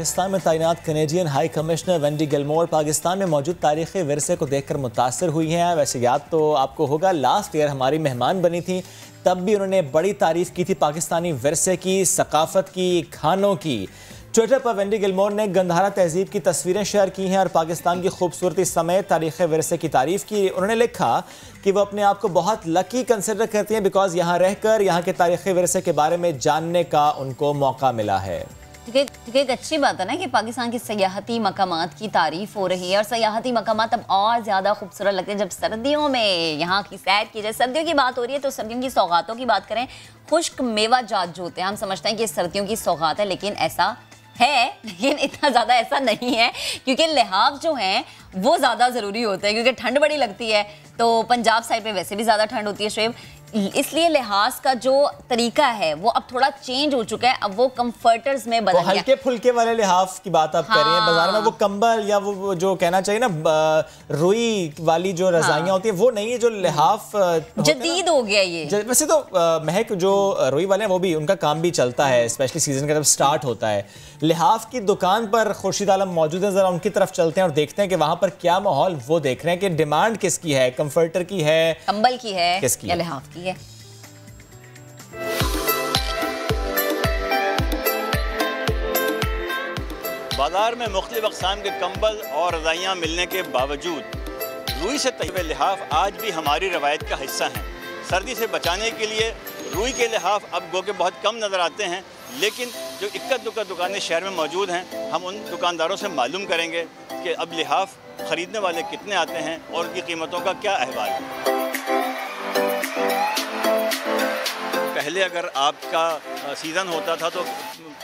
पाकिस्तान में तैनात Canadian high commissioner Wendy Gilmour Pakistan में मौजूद तारीख़ी विरसे को देखकर मुतासर हुई हैं। वैसे याद तो आपको होगा लास्ट ईयर हमारी मेहमान बनी थी, तब भी उन्होंने बड़ी तारीफ़ की थी पाकिस्तानी विरसे की, सकाफ़त की, खानों की। ट्विटर पर वेंडी गिलमोर ने गंधारा तहजीब की तस्वीरें शेयर की हैं और पाकिस्तान की खूबसूरती समेत तारीख़ विरसे की तारीफ़ की। उन्होंने लिखा कि वो अपने आप को बहुत लकी कंसिडर करती हैं बिकॉज यहाँ रहकर यहाँ के तारीख़ी विरसे के बारे में जानने का उनको मौका मिला है। एक अच्छी बात है ना कि पाकिस्तान की सयाहती मकामात की तारीफ हो रही है और सयाहती मकामात अब और ज़्यादा खूबसूरत लगते हैं जब सर्दियों में यहाँ की सैर की जाए। सर्दियों की बात हो रही है तो सर्दियों की सौगातों की बात करें। खुश्क मेवा जात जो होते हैं, हम समझते हैं कि सर्दियों की सौगात है, लेकिन ऐसा है, लेकिन इतना ज़्यादा ऐसा नहीं है क्योंकि लिहाफ जो हैं वो ज़्यादा ज़रूरी होते हैं क्योंकि ठंड बड़ी लगती है। तो पंजाब साइड पे वैसे भी ज़्यादा ठंड होती है शुएब, इसलिए लिहाज का जो तरीका है वो अब थोड़ा चेंज हो चुका है। अब वो कंफर्टर्स में बदल गया। हल्के फुल्के वाले लिहाफ की बात आप कर रही हैं। बाजार में वो कंबल या वो जो कहना चाहिए ना रुई वाली जो रजाइयाँ होती है वो नहीं है, जो लिहाफ जदीद हो गया ये। वैसे तो महक जो रुई वाले हैं वो भी उनका काम भी चलता है, स्पेशली सीजन का जब स्टार्ट होता है। लिहाफ की दुकान पर खुर्शीद आलम मौजूद है, जरा उनकी तरफ चलते हैं और देखते हैं कि वहां पर क्या माहौल वो देख रहे हैं कि डिमांड किसकी है, कंफर्टर की है, कंबल की है, किसकी या लिहाफ की है। बाजार में मुख्तलिफ अक़साम के कंबल और रज़ाइयाँ मिलने के बावजूद रुई से तैयार लिहाफ आज भी हमारी रवायत का हिस्सा हैं। सर्दी से बचाने के लिए रुई के लिहाफ अब गो के बहुत कम नज़र आते हैं, लेकिन जो इक्का दुक्का दुकानें शहर में मौजूद हैं, हम उन दुकानदारों से मालूम करेंगे कि अब लिहाफ ख़रीदने वाले कितने आते हैं और उनकी कीमतों का क्या अहवाल है। पहले अगर आपका सीज़न होता था तो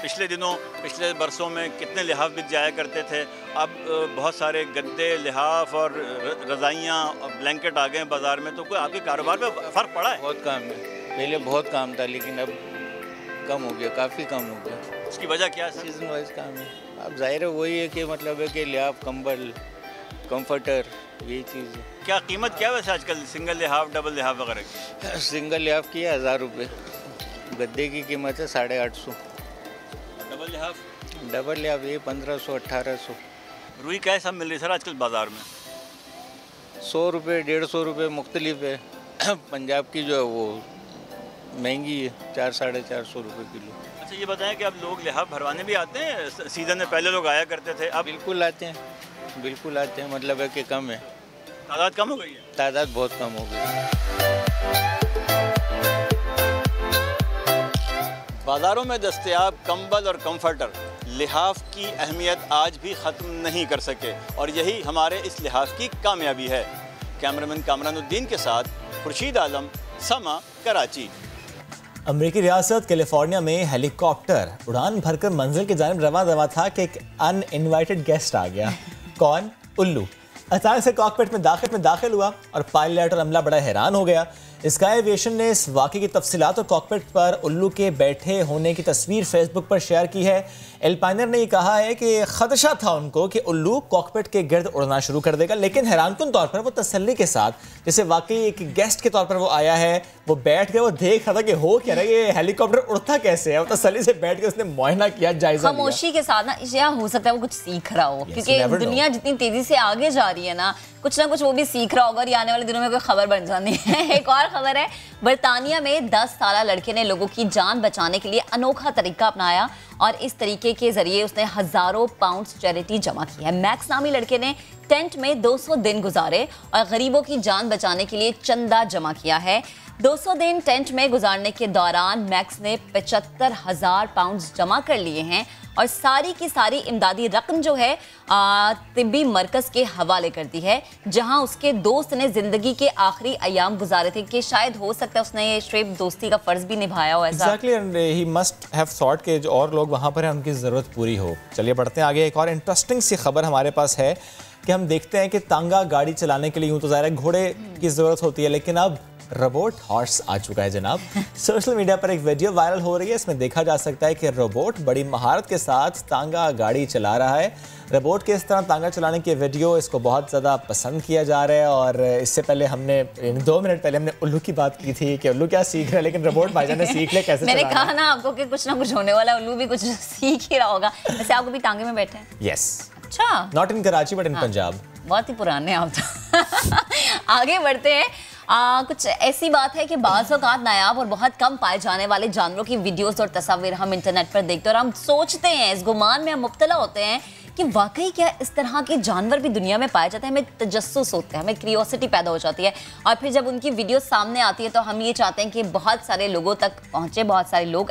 पिछले बरसों में कितने लिहाफ बिक जाया करते थे। अब बहुत सारे गद्दे, लिहाफ और रज़ाइयाँ और ब्लैंकेट आ गए हैं बाज़ार में, तो कोई आपके कारोबार में फ़र्क पड़ा है? बहुत काम है, पहले बहुत काम था लेकिन अब कम हो गया, काफ़ी कम हो गया। उसकी वजह क्या है? सीजन वाइज काम है। अब जाहिर है वही है कि मतलब है कि लिहाफ, कंबल, कंफर्टर, यही चीज़ है। क्या कीमत क्या है वैसे आजकल सिंगल लिहाफ, डबल लिहाफ वगैरह की? सिंगल लिहाफ की है 1000 रुपये, गद्दे की कीमत है 850। डबल लिहाफ ये 1500 1800। रुई क्या सब मिल रही है सर आजकल बाज़ार में? 100 रुपये 150 रुपये मुख्तलिफ है। पंजाब की जो है वो महंगी है, 400-450 रुपये किलो। अच्छा ये बताएं कि अब लोग लिहाफ भरवाने भी आते हैं? सीज़न में पहले लोग आया करते थे, अब? बिल्कुल आते हैं, बिल्कुल आते हैं, मतलब है कि कम है, तादाद कम हो गई है। तादाद बहुत कम हो गई है। बाज़ारों में दस्तयाब कंबल और कंफर्टर लिहाफ की अहमियत आज भी ख़त्म नहीं कर सके और यही हमारे इस लिहाफ की कामयाबी है। कैमरामैन कामरानुद्दीन के साथ खुर्शीद आलम, समा, कराची। अमेरिकी रियासत कैलिफोर्निया में हेलीकॉप्टर उड़ान भरकर मंजिल की जानिब रवाना था कि एक अनइनवाइटेड गेस्ट आ गया। कौन? उल्लू। अचानक से कॉकपिट में दाखिल हुआ और पायलट और अमला बड़ा हैरान हो गया। स्काई एविएशन ने इस वाक़े की तफसीलात और कॉकपिट पर उल्लू के बैठे होने की तस्वीर फेसबुक पर शेयर की है। एल्पाइनर ने कहा है कि खदशा था उनको कि उल्लू कॉकपिट के गिर्द उड़ना शुरू कर देगा, लेकिन हैरानकुन तौर पर वो तसल्ली के साथ, जैसे वाकई एक गेस्ट के तौर पर वो आया है, वो बैठ गया, वो देख रहा था कि हो क्या रहा है, ये हेलीकॉप्टर उड़ता कैसे है। वो तसल्ली से बैठ के उसने मुआयना किया, जायजा लिया। खामोशी के साथ ना, या हो सकता है वो कुछ सीख रहा हो, क्योंकि दुनिया जितनी तेजी से आगे जा रही है ना कुछ वो भी सीख रहा होगा और आने वाले दिनों में कोई खबर बन जानी है। एक और खबर है, बर्तानिया में 10 साल लड़के ने लोगों की जान बचाने के लिए अनोखा तरीका अपनाया और इस तरीके के जरिए उसने हजारों पाउंड्स चैरिटी जमा की है। मैक्स नामी लड़के ने टेंट में 200 दिन गुजारे और गरीबों की जान बचाने के लिए चंदा जमा किया है। 200 दिन टेंट में गुजारने के दौरान मैक्स ने 75,000 पाउंड्स जमा कर लिए हैं और सारी की सारी इमदादी रकम जो है तिब्बी मरकज के हवाले कर दी है, जहां उसके दोस्त ने जिंदगी के आखिरी अयाम गुजारे थे। कि शायद हो सकता है उसने ये श्रेब दोस्ती का फर्ज भी निभाया हो। ऐसा ही मस्ट हैव थॉट कि जो और लोग वहां पर हैं उनकी ज़रूरत पूरी हो। चलिए बढ़ते हैं आगे। एक और इंटरेस्टिंग सी खबर हमारे पास है। कि हम देखते हैं कि तांगा गाड़ी चलाने के लिए यूं तो ज़ाहिर है घोड़े की ज़रूरत होती है, लेकिन अब रोबोट हॉर्स आ चुका है जनाब। सोशल मीडिया पर एक वीडियो वायरल हो रही है, इसमें देखा जा सकता है कि रोबोट बड़ी महारत के साथ तांगा गाड़ी चला रहा है। रोबोट के इस तरह तांगा चलाने की वीडियो इसको बहुत ज़्यादा पसंद किया जा रहा है। और इससे पहले हमने 2 मिनट पहले हमने उल्लू की बात की थी कि उल्लू क्या सीख रहा है, लेकिन रोबोट भाईजान ने सीख लिया कैसे। मैंने कहा ना आपको कि कुछ ना कुछ होने वाला, उल्लू भी कुछ सीख ही रहा होगा। वैसे आप अभी टांगे में बैठे हैं? यस। अच्छा, not in Karachi but in Punjab. बहुत ही पुराने आप तो। आगे बढ़ते हैं। कुछ ऐसी बात है कि बाज़ औक़ात नायाब और बहुत कम पाए जाने वाले जानवरों की वीडियोस और तस्वीर हम इंटरनेट पर देखते हैं और हम सोचते हैं, इस गुमान में हम मुब्तला होते हैं कि वाकई क्या इस तरह के जानवर भी दुनिया में पाए जाते हैं। हमें तजस्सुस होता है, हमें क्यूरियोसिटी पैदा हो जाती है और फिर जब उनकी वीडियो सामने आती है तो हम ये चाहते हैं कि बहुत सारे लोगों तक पहुंचे, बहुत सारे लोग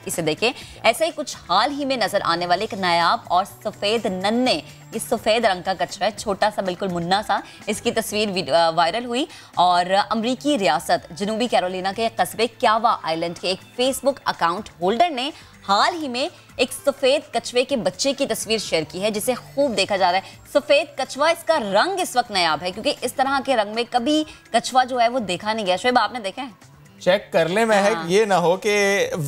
इसे देखें। ऐसा ही कुछ हाल ही में नजर आने वाले एक नायाब और सफ़ेद नन्हे, ये सफ़ेद रंग का कछुआ है, छोटा सा बिल्कुल मुन्ना सा। इसकी तस्वीर वायरल हुई और अमरीकी रियासत जनूबी कैरोलिना के कस्बे क्यावा आइलैंड के एक फेसबुक अकाउंट होल्डर ने हाल ही में एक सफेद कछुए के बच्चे की तस्वीर शेयर की है जिसे खूब देखा जा रहा है। सफेद कछुआ, इसका रंग इस वक्त नायाब है क्योंकि इस तरह के रंग में कभी कछुआ जो है वो देखा नहीं गया। शोएब, आपने देखा है? चेक कर ले महक, ये ना हो कि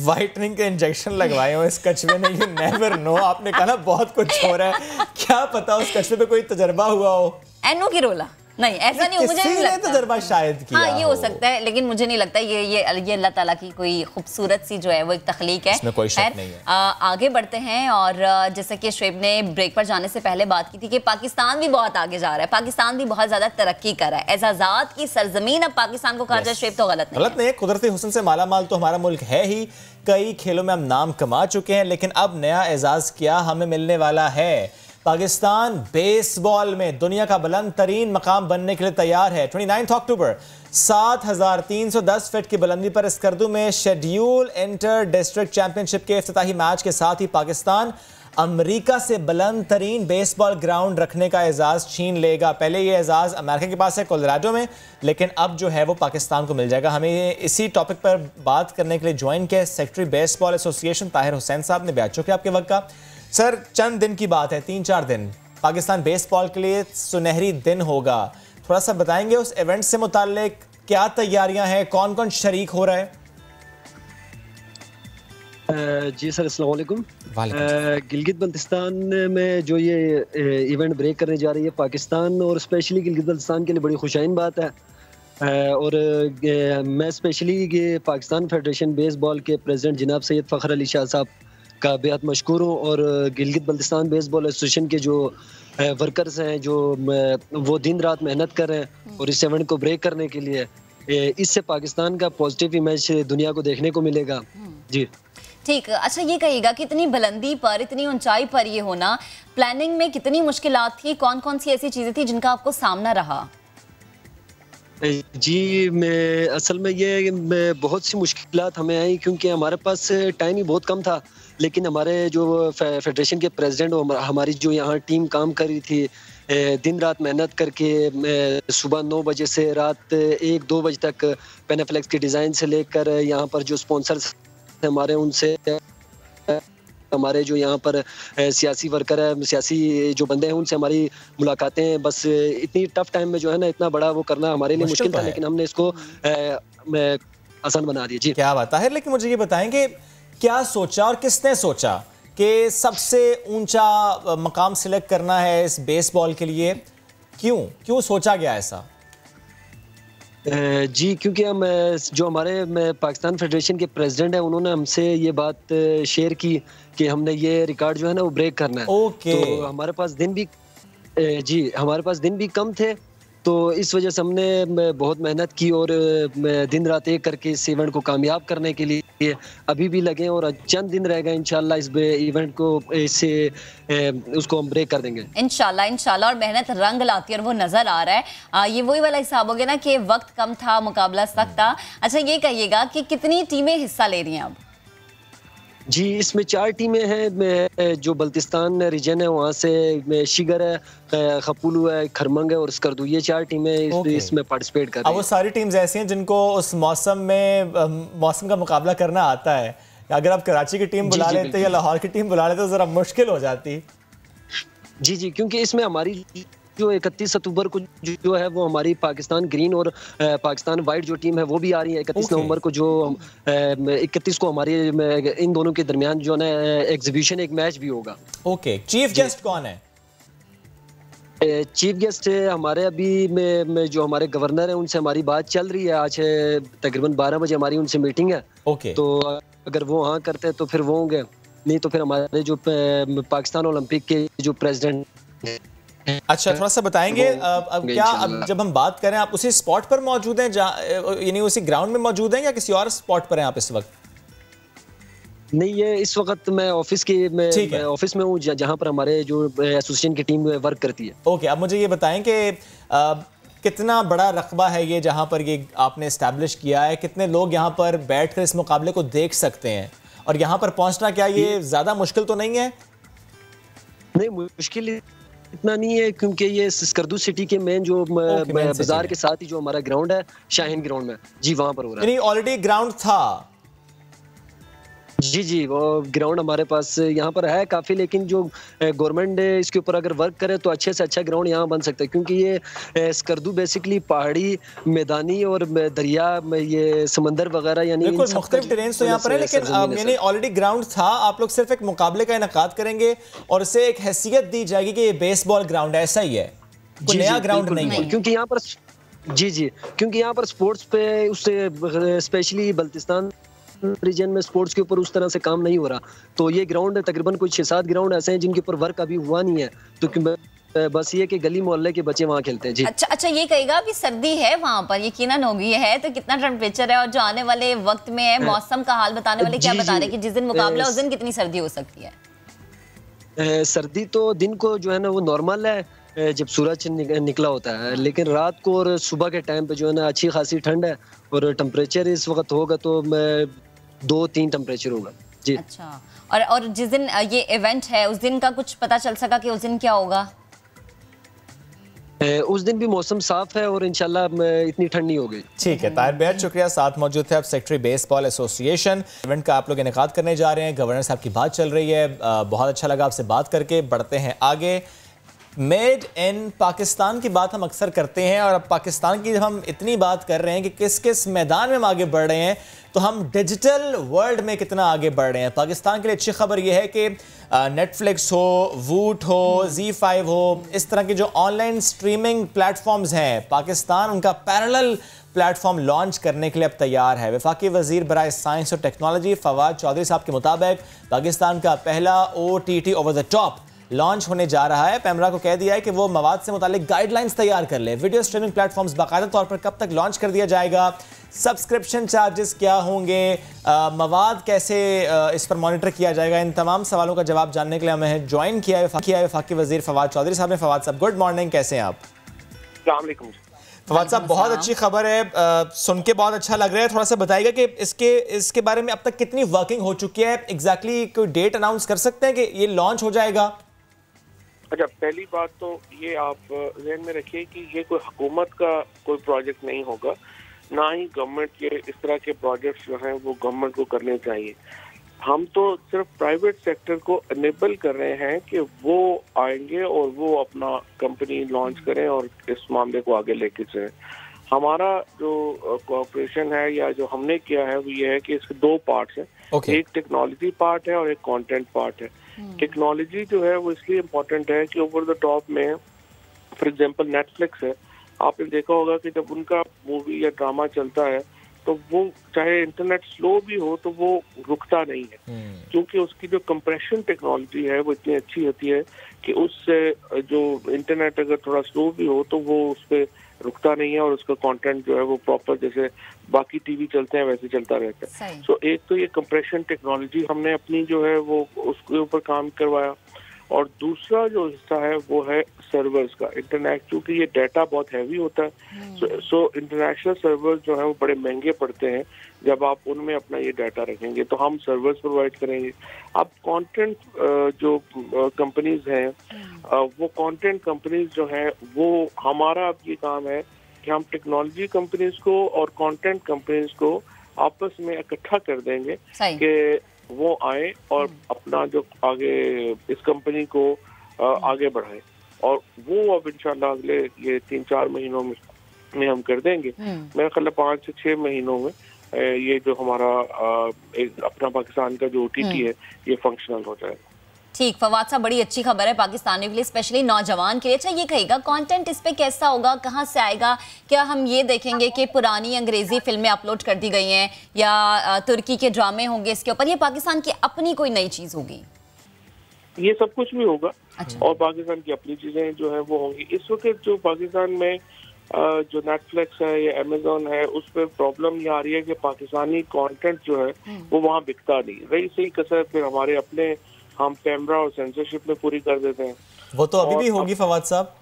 वाइटनिंग के इंजेक्शन लगवाए हो इस कछुए ने। You never know. आपने कहा ना बहुत कुछ हो रहा है, क्या पता उस कछुए पे कोई तजर्बा हुआ हो। एनो की रोला नहीं, ऐसा नहीं, मुझे नहीं लगता। तजर्बा शायद किया हाँ, ये हो सकता है, लेकिन मुझे नहीं लगता। ये अल्लाह ताला की कोई खूबसूरत सी जो है वो एक तख्लीक है, इसमें कोई शक नहीं है। आगे बढ़ते हैं और जैसे कि शोएब ने ब्रेक पर जाने से पहले बात की थी कि पाकिस्तान भी बहुत आगे जा रहा है, पाकिस्तान भी बहुत ज्यादा तरक्की कर रहा है। एजाज़ात की सरजमीन अब पाकिस्तान को कहा जाए शोएब तो गलत नहीं है। कुदरती हुस्न से माला माल तो हमारा मुल्क है ही, कई खेलों में हम नाम कमा चुके हैं, लेकिन अब नया एजाज क्या हमें मिलने वाला है। पाकिस्तान बेसबॉल में दुनिया का बुलंद तरीन मकाम बनने के लिए तैयार है। 29 अक्टूबर 7310 फीट की बुलंदी पर स्कर्दू में शेड्यूल इंटर डिस्ट्रिक्ट चैंपियनशिप के इफ्तिताही मैच के साथ ही पाकिस्तान अमेरिका से बुलंद तरीन बेसबॉल ग्राउंड रखने का एजाज छीन लेगा। पहले ये एजाज अमेरिका के पास है कोलोराडो में, लेकिन अब जो है वो पाकिस्तान को मिल जाएगा। हमें इसी टॉपिक पर बात करने के लिए ज्वाइन किया secretary baseball association Tahir Hussain साहब ने। बेहद शुक्रिया आपके वक्त का। सर, चंद दिन की बात है, 3-4 दिन पाकिस्तान बेसबॉल के लिए सुनहरी दिन होगा। थोड़ा सा बताएंगे उस इवेंट से मुताल्लिक क्या तैयारियां हैं, कौन कौन शरीक हो रहा है? जी सर, अस्सलाम वालेकुम। गिलगित बल्तिस्तान में जो ये इवेंट ब्रेक करने जा रही है पाकिस्तान और स्पेशली गिलगित बल्तिस्तान के लिए बड़ी खुशाइन बात है। और मैं स्पेशली पाकिस्तान फेडरेशन बेसबॉल के प्रेसिडेंट जनाब सैयद फ़खर अली शाह साहब का बेहद मशकूर हूँ और गिलगित बल्तिस्तान बेसबॉल एसोसिएशन के जो वर्कर्स हैं जो वो दिन रात मेहनत कर रहे हैं और इस इवेंट को ब्रेक करने के लिए, इससे पाकिस्तान का पॉजिटिव इमेज दुनिया को देखने को मिलेगा। जी ठीक। अच्छा, ये कहिएगा कि इतनी बुलंदी पर, इतनी ऊंचाई पर ये होना, प्लानिंग में कितनी मुश्किलात थी, कौन कौन सी ऐसी चीजें थी जिनका आपको सामना रहा? जी, मैं असल में ये बहुत सी मुश्किलात हमें आई क्योंकि हमारे पास टाइम ही बहुत कम था। लेकिन हमारे जो फेडरेशन के प्रेसिडेंट और हमारी जो यहाँ टीम काम कर रही थी दिन रात मेहनत करके, सुबह 9 बजे से रात 1-2 बजे तक पेनाफ्लेक्स के डिज़ाइन से लेकर यहाँ पर जो स्पॉन्सर्स हमारे उनसे, हमारे जो यहाँ पर सियासी वर्कर है, सियासी जो बंदे हैं उनसे हमारी मुलाकातें, बस इतनी टफ टाइम में जो है ना इतना बड़ा वो करना हमारे लिए मुश्किल था, लेकिन हमने इसको आसान बना दिया। जी क्या बात है। लेकिन मुझे ये बताएं कि क्या सोचा और किसने सोचा कि सबसे ऊंचा मकाम सिलेक्ट करना है इस बेसबॉल के लिए? क्यों सोचा गया ऐसा? जी, क्योंकि हम जो हमारे पाकिस्तान फेडरेशन के प्रेसिडेंट हैं उन्होंने हमसे ये बात शेयर की कि हमने ये रिकॉर्ड जो है ना वो ब्रेक करना है। तो हमारे पास दिन भी कम थे, तो इस वजह से हमने बहुत मेहनत की और दिन रात एक करके इस इवेंट को कामयाब करने के लिए अभी भी लगे और चंद दिन रह गए। इंशाल्लाह इस इवेंट को उसको हम ब्रेक कर देंगे इंशाल्लाह। और मेहनत रंग लाती है और वो नजर आ रहा है। ये वही वाला हिसाब हो गया ना कि वक्त कम था, मुकाबला सख्त था। अच्छा, ये कहिएगा कि कितनी टीमें हिस्सा ले रही हैं अब? जी, इसमें 4 टीमें हैं। जो बल्तिस्तान रीजन है वहाँ से शिगर है, खपुलू है, खरमंग है और स्कर्दू, ये 4 टीमें इसमें पार्टिसिपेट कर रही हैं। वो सारी टीम्स ऐसी हैं जिनको उस मौसम का मुकाबला करना आता है। अगर आप कराची की टीम बुला लेते या लाहौर की टीम बुला लेते तो जरा मुश्किल हो जाती। जी, क्योंकि इसमें हमारी जो 31 अक्टूबर को जो है वो हमारी पाकिस्तान ग्रीन और पाकिस्तान वाइट जो टीम है वो भी आ रही है 31 नवंबर को, जो 31 को हमारी इन दोनों के दरमियान जो है एग्जीबिशन एक मैच भी होगा। ओके, चीफ गेस्ट कौन है? चीफ गेस्ट हमारे अभी में जो हमारे गवर्नर है उनसे हमारी बात चल रही है। आज तकरीबन 12 बजे हमारी उनसे मीटिंग है। ओके, तो अगर वो हाँ करते हैं तो फिर वो होंगे, नहीं तो फिर हमारे जो पाकिस्तान ओलंपिक के जो प्रेसिडेंट। अच्छा, थोड़ा सा बताएंगे अब क्या, अब जब हम बात करें, आप उसी स्पॉट पर मौजूद हैं यानी उसी ग्राउंड में मौजूद हैं या किसी और स्पॉट पर हैं आप इस वक्त? नहीं, ये इस वक्त मैं ऑफिस में हूँ जहाँ पर हमारे जो एसोसिएशन की टीम वर्क करती है। ओके, अब मुझे ये बताएं कि कितना बड़ा रकबा है ये जहाँ पर ये आपने इस्टेब्लिश किया है, कितने लोग यहाँ पर बैठकर इस मुकाबले को देख सकते हैं, और यहाँ पर पहुँचना क्या ये ज़्यादा मुश्किल तो नहीं है? नहीं, मुश्किल इतना नहीं है क्योंकि ये स्कर्दू सिटी के मेन जो बाजार के साथ ही जो हमारा ग्राउंड है शाहीन ग्राउंड में, जी वहाँ पर हो रहा है। ऑलरेडी ग्राउंड था? जी, वो ग्राउंड हमारे पास यहाँ पर है काफ़ी, लेकिन जो गवर्नमेंट इसके ऊपर अगर वर्क करे तो अच्छे से अच्छा ग्राउंड यहाँ बन सकता है, क्योंकि ये स्कर्दू बेसिकली पहाड़ी, मैदानी और दरिया, ये समंदर वगैरह, यानी मुख्तलिफ टेरेन्स तो यहाँ पर है, लेकिन यानी ऑलरेडी ग्राउंड था, आप लोग सिर्फ एक मुकाबले का इनेकाद करेंगे और उसे एक हैसियत दी जाएगी कि ये बेसबॉल ग्राउंड है, ऐसा ही है, कोई नया ग्राउंड नहीं है? क्योंकि यहाँ पर क्योंकि यहाँ पर स्पोर्ट्स पे उससे स्पेशली बल्तिस्तान रीजन में स्पोर्ट्स के ऊपर उस तरह से काम नहीं हो रहा, तो ये ग्राउंड तकरीबन कुछ 6-7 ग्राउंड ऐसे हैं जिनके ऊपर वर्क अभी हुआ नहीं है, तो बस ये कि गली मोहल्ले के बच्चे वहाँ खेलते हैं। जी अच्छा, ये कहेगा अभी सर्दी है वहाँ पर, यकीनन होगी है, तो कितना टेम्परेचर है और जो आने वाले वक्त में है मौसम का हाल बताने वाले क्या बता रहे हैं कि जिस दिन मुकाबला उस दिन कितनी सर्दी हो सकती है? सर्दी तो दिन को जो है ना वो नॉर्मल है जब सूरज निकला होता है, लेकिन रात को और सुबह के टाइम पे जो है ना अच्छी खासी ठंड है, और टेम्परेचर इस वक्त होगा तो 2-3 टेम्परेचर होगा। जी अच्छा, और जिस दिन ये इवेंट है उस दिन का कुछ पता चल सका कि उस दिन क्या होगा? उस दिन भी मौसम साफ है और इंशाल्लाह इतनी ठंड नहीं होगी। ठीक है, ताहिर बेहद शुक्रिया, साथ मौजूद थे आप सेक्रेटरी बेसबॉल एसोसिएशन। इवेंट का आप लोग इनेकाद करने जा रहे हैं, गवर्नर साहब की बात चल रही है, बहुत अच्छा लगा आपसे बात करके। बढ़ते हैं आगे, मेड इन पाकिस्तान की बात हम अक्सर करते हैं, और अब पाकिस्तान की जब हम इतनी बात कर रहे हैं कि किस किस मैदान में हम आगे बढ़ रहे हैं, तो हम डिजिटल वर्ल्ड में कितना आगे बढ़ रहे हैं। पाकिस्तान के लिए अच्छी खबर यह है कि नेटफ्लिक्स हो, वूट हो, ZEE5 हो, इस तरह के जो ऑनलाइन स्ट्रीमिंग प्लेटफॉर्म्स हैं, पाकिस्तान उनका पैरेलल प्लेटफॉर्म लॉन्च करने के लिए अब तैयार है। वफाकी वजीर बराए साइंस और टेक्नोलॉजी फवाद चौधरी साहब के मुताबिक पाकिस्तान का पहला OTT over the top launch होने जा रहा है। पैमरा को कह दिया है कि वो मवाद से मुतालिक गाइडलाइंस तैयार कर ले। वीडियो स्ट्रीमिंग प्लेटफॉर्म्स बाकायदा तौर पर कब तक लॉन्च कर दिया जाएगा, सब्सक्रिप्शन चार्जेस क्या होंगे, मवाद कैसे इस पर मॉनिटर किया जाएगा, इन तमाम सवालों का जवाब जानने के लिए हमें ज्वाइन किया है वफाकी वजीर फवाद चौधरी साहब ने। फवाद साहब, गुड मॉर्निंग, कैसे हैं आप? अस्सलाम वालेकुम। फवाद साहब, बहुत अच्छी खबर है, सुन के बहुत अच्छा लग रहा है। थोड़ा सा बताइएगा कि इसके बारे में अब तक कितनी वर्किंग हो चुकी है, एग्जैक्टली कोई डेट अनाउंस कर सकते हैं कि ये लॉन्च हो जाएगा? अच्छा, पहली बात तो ये आप ज़हन में रखिए कि ये कोई हुकूमत का कोई प्रोजेक्ट नहीं होगा, ना ही गवर्नमेंट के इस तरह के प्रोजेक्ट्स जो हैं वो गवर्नमेंट को करने चाहिए। हम तो सिर्फ प्राइवेट सेक्टर को इनेबल कर रहे हैं कि वो आएंगे और वो अपना कंपनी लॉन्च करें और इस मामले को आगे लेके चलें। हमारा जो कोऑपरेशन है या जो हमने किया है वो ये है कि इसके 2 पार्ट्स हैं। एक टेक्नोलॉजी पार्ट है और एक कंटेंट पार्ट है। टेक्नोलॉजी जो है वो इसलिए इम्पोर्टेंट है कि ओवर द टॉप में फॉर एग्जांपल नेटफ्लिक्स है, आपने देखा होगा कि जब उनका मूवी या ड्रामा चलता है तो वो चाहे इंटरनेट स्लो भी हो तो वो रुकता नहीं है, क्योंकि उसकी जो कंप्रेशन टेक्नोलॉजी है वो इतनी अच्छी होती है कि उससे जो इंटरनेट अगर थोड़ा स्लो भी हो तो वो उस पर रुकता नहीं है और उसका कंटेंट जो है वो प्रॉपर जैसे बाकी टीवी चलते हैं वैसे चलता रहता है। सो एक तो ये कंप्रेशन टेक्नोलॉजी हमने अपनी जो है वो उसके ऊपर काम करवाया, और दूसरा जो हिस्सा है वो है सर्वर्स का। इंटरनेट, क्योंकि ये डाटा बहुत हैवी होता है, सो इंटरनेशनल सर्वर्स जो है वो बड़े महंगे पड़ते हैं जब आप उनमें अपना ये डाटा रखेंगे, तो हम सर्वर्स प्रोवाइड करेंगे। अब कंटेंट जो कंपनीज हैं वो कंटेंट कंपनीज जो हैं वो हमारा अब ये काम है कि हम टेक्नोलॉजी कंपनीज को और कंटेंट कंपनीज को आपस में इकट्ठा कर देंगे कि वो आए और अपना जो आगे इस कंपनी को आगे बढ़ाए। और वो अब इंशाल्लाह अगले ये 3-4 महीनों में हम कर देंगे। मेरा ख्याल 5 से 6 महीनों में ये जो हमारा एक अपना पाकिस्तान का जो OTT है ये फंक्शनल हो जाएगा। ठीक, फवाद साहब बड़ी अच्छी खबर है पाकिस्तानियों के लिए, स्पेशली नौजवान के लिए। अच्छा ये कहिएगा कंटेंट इस पे कैसा होगा, कहाँ से आएगा? क्या हम ये देखेंगे कि पुरानी अंग्रेजी फिल्में अपलोड कर दी गई हैं या तुर्की के ड्रामे होंगे इसके ऊपर, या पाकिस्तान की अपनी कोई नई चीज होगी? ये सब कुछ भी होगा। अच्छा। और पाकिस्तान की अपनी चीजें जो है वो होंगी। इस वक्त जो पाकिस्तान में जो नेटफ्लिक्स है या अमेजोन है उस पर प्रॉब्लम ये आ रही है कि पाकिस्तानी कंटेंट जो है वो वहाँ बिकता नहीं। रही सही कसर फिर हमारे अपने हम पैमरा और सेंसरशिप में पूरी कर देते हैं। वो तो अभी भी होगी फवाद साहब।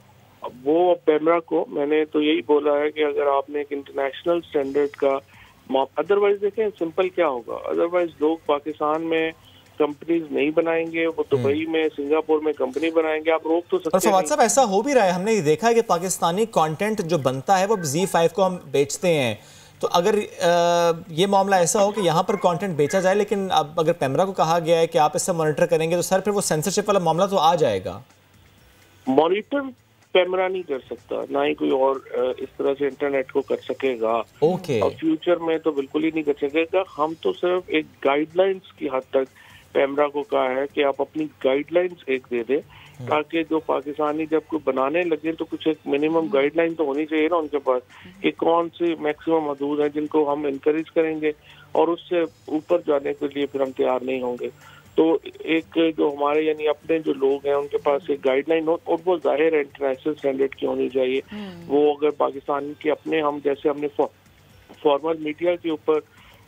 वो पैमरा को मैंने तो यही बोला है कि अगर आपने एक इंटरनेशनल स्टैंडर्ड का अदरवाइज देखें सिंपल क्या होगा, अदरवाइज लोग पाकिस्तान में कंपनीज नहीं बनाएंगे, वो दुबई में सिंगापुर में कंपनी बनाएंगे, आप रोक तो सकते हैं। फवाद साहब ऐसा हो भी रहा है, हमने ये देखा है कि पाकिस्तानी कंटेंट जो बनता है वो ZEE5 को हम बेचते हैं। तो अगर ये मामला ऐसा हो कि यहाँ पर कंटेंट बेचा जाए, लेकिन अब अगर पैमरा को कहा गया है कि आप इससे मॉनिटर करेंगे, तो सर फिर वो सेंसरशिप वाला मामला तो आ जाएगा। मॉनिटर पैमरा नहीं कर सकता, ना ही कोई और इस तरह से इंटरनेट को कर सकेगा। ओके। और फ्यूचर में तो बिल्कुल ही नहीं कर सकेगा। हम तो सिर्फ एक गाइडलाइंस की हद तक पैमरा को कहा है कि आप अपनी गाइडलाइंस एक दे दे, ताकि जो पाकिस्तानी जब कोई बनाने लगे तो कुछ एक मिनिमम गाइडलाइन तो होनी चाहिए ना उनके पास कि कौन सी मैक्सिमम हदूद है जिनको हम इनकरेज करेंगे और उससे ऊपर जाने के लिए फिर हम तैयार नहीं होंगे। तो एक जो हमारे यानी अपने जो लोग हैं उनके पास एक गाइडलाइन हो और वो जाहिर है इंटरनेशनल स्टैंडर्ड की होनी चाहिए। वो अगर पाकिस्तान के अपने हम जैसे हमने फॉर्मल मीडिया के ऊपर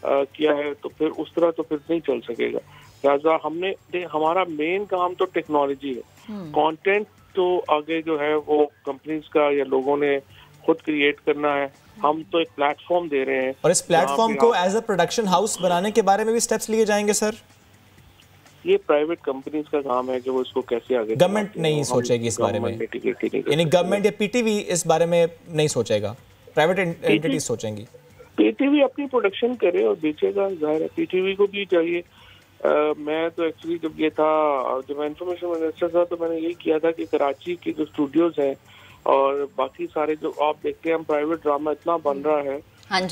किया है तो फिर उस तरह तो फिर नहीं चल सकेगा। लिहाजा हमने हमारा मेन काम तो टेक्नोलॉजी है, कंटेंट तो आगे जो है वो कंपनीज का या लोगों ने खुद क्रिएट करना है। हम तो एक प्लेटफॉर्म दे रहे हैं और इस प्लेटफॉर्म को एज अ प्रोडक्शन हाउस बनाने के बारे में भी स्टेप्स लिए जाएंगे सर? ये प्राइवेट कंपनीज का काम है कि वो इसको कैसे आगे, गवर्नमेंट नहीं सोचेगी इस बारे में, यानी गवर्नमेंट या पीटीवी इस बारे में नहीं सोचेगा, प्राइवेट एंटिटीज सोचेंगी। पीटीवी अपनी प्रोडक्शन करे और बेचेगा, जाहिर है पीटीवी को भी चाहिए। मैं तो एक्चुअली जब ये था, जब मैं इंफॉर्मेशन मिनिस्टर था तो मैंने यही किया था कि कराची के जो स्टूडियोज हैं और बाकी सारे जो आप देखते हैं हम प्राइवेट ड्रामा इतना बन रहा है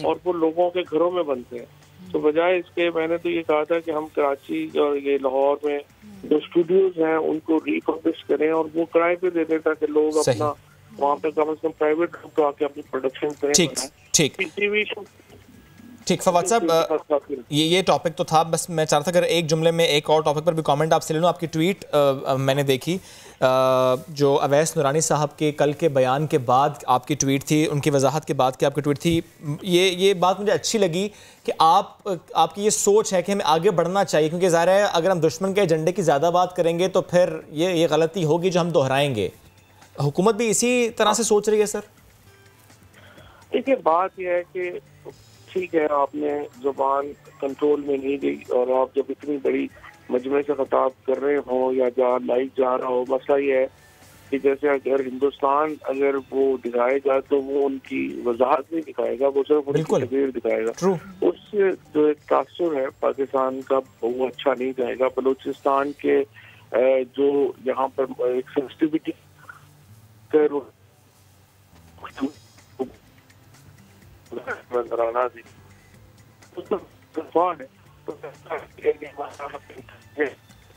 और वो लोगों के घरों में बनते हैं, तो बजाय इसके मैंने तो ये कहा था कि हम कराची और ये लाहौर में जो स्टूडियोज हैं उनको रिपब्लिश करें और वो किराए पे दे दें ताकि लोग अपना वहाँ पे कम से कम प्राइवेट लोग तो आके अपनी प्रोडक्शन करें। ठीक ठीक फवाद साहब, ये टॉपिक तो था, बस मैं चाहता था अगर एक जुमले में एक और टॉपिक पर भी कमेंट आपसे ले लूँ। आपकी ट्वीट मैंने देखी जो अवैस नूरानी साहब के कल के बयान के बाद आपकी ट्वीट थी, उनकी वजाहत के बाद की आपकी ट्वीट थी। ये बात मुझे अच्छी लगी कि आपकी ये सोच है कि हमें आगे बढ़ना चाहिए, क्योंकि ज़ाहिर है अगर हम दुश्मन के एजेंडे की ज़्यादा बात करेंगे तो फिर ये गलती होगी जो हम दोहराएंगे। हुकूमत भी इसी तरह से सोच रही है सर? देखिए बात यह है कि ठीक है आपने जुबान कंट्रोल में नहीं गई और आप जब इतनी बड़ी मजमे से खिताब कर रहे हो या जहाँ लाइव जा रहा हो, मसला ये है कि जैसे अगर हिंदुस्तान अगर वो दिखाएगा तो वो उनकी वजाहत नहीं दिखाएगा, वो सिर्फ उनकी तस्वीर दिखाएगा। उससे जो एक तासुर है पाकिस्तान का वो अच्छा नहीं जाएगा। बलूचिस्तान के जो यहाँ पर एक सेंसिटिविटी नजराना दी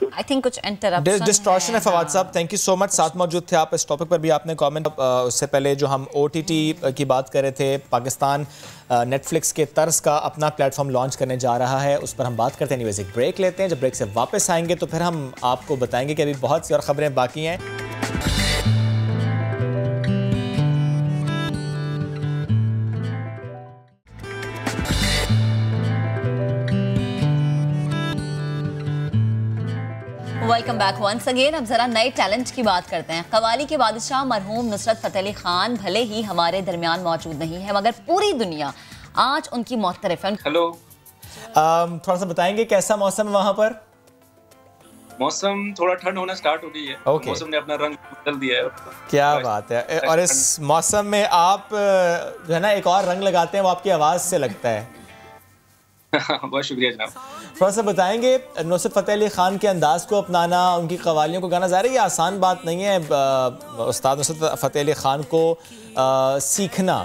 आई थिंक कुछ इंटरप्शन डिस्टॉर्शन है। फवाद साहब थैंक यू सो मच, साथ मौजूद थे आप। इस टॉपिक पर भी आपने कमेंट, उससे पहले जो हम OTT की बात कर रहे थे, पाकिस्तान नेटफ्लिक्स के तर्ज का अपना प्लेटफॉर्म लॉन्च करने जा रहा है, उस पर हम बात करते हैं। एनीवेज एक ब्रेक लेते हैं, जब ब्रेक से वापस आएंगे तो फिर हम आपको बताएंगे कि अभी बहुत सी और खबरें बाकी हैं। Welcome back once again. अब जरा नए टैलेंट की बात करते हैं। कवाली के बादशाह मरहूम नुसरत फतेह अली खान भले ही हमारे दरमियान मौजूद नहीं है, मगर पूरी दुनिया आज उनकी मोहतरफ है। हेलो, थोड़ा सा बताएंगे कैसा मौसम है वहाँ पर? मौसम थोड़ा ठंड होना स्टार्ट हो गई है। Okay. मौसम ने अपना रंग बदल दिया है। क्या बात है। और इस मौसम में आप जो है ना एक और रंग लगाते हैं, वो आपकी आवाज़ से लगता है। बहुत शुक्रिया जनाब। थोड़ा सा बताएंगे नुसरत फ़तेह अली ख़ान के अंदाज़ को अपनाना, उनकी कवालियों को गाना, ज़ाहिर है ये आसान बात नहीं है उस्ताद नुसरत फ़तेह अली ख़ान को सीखना।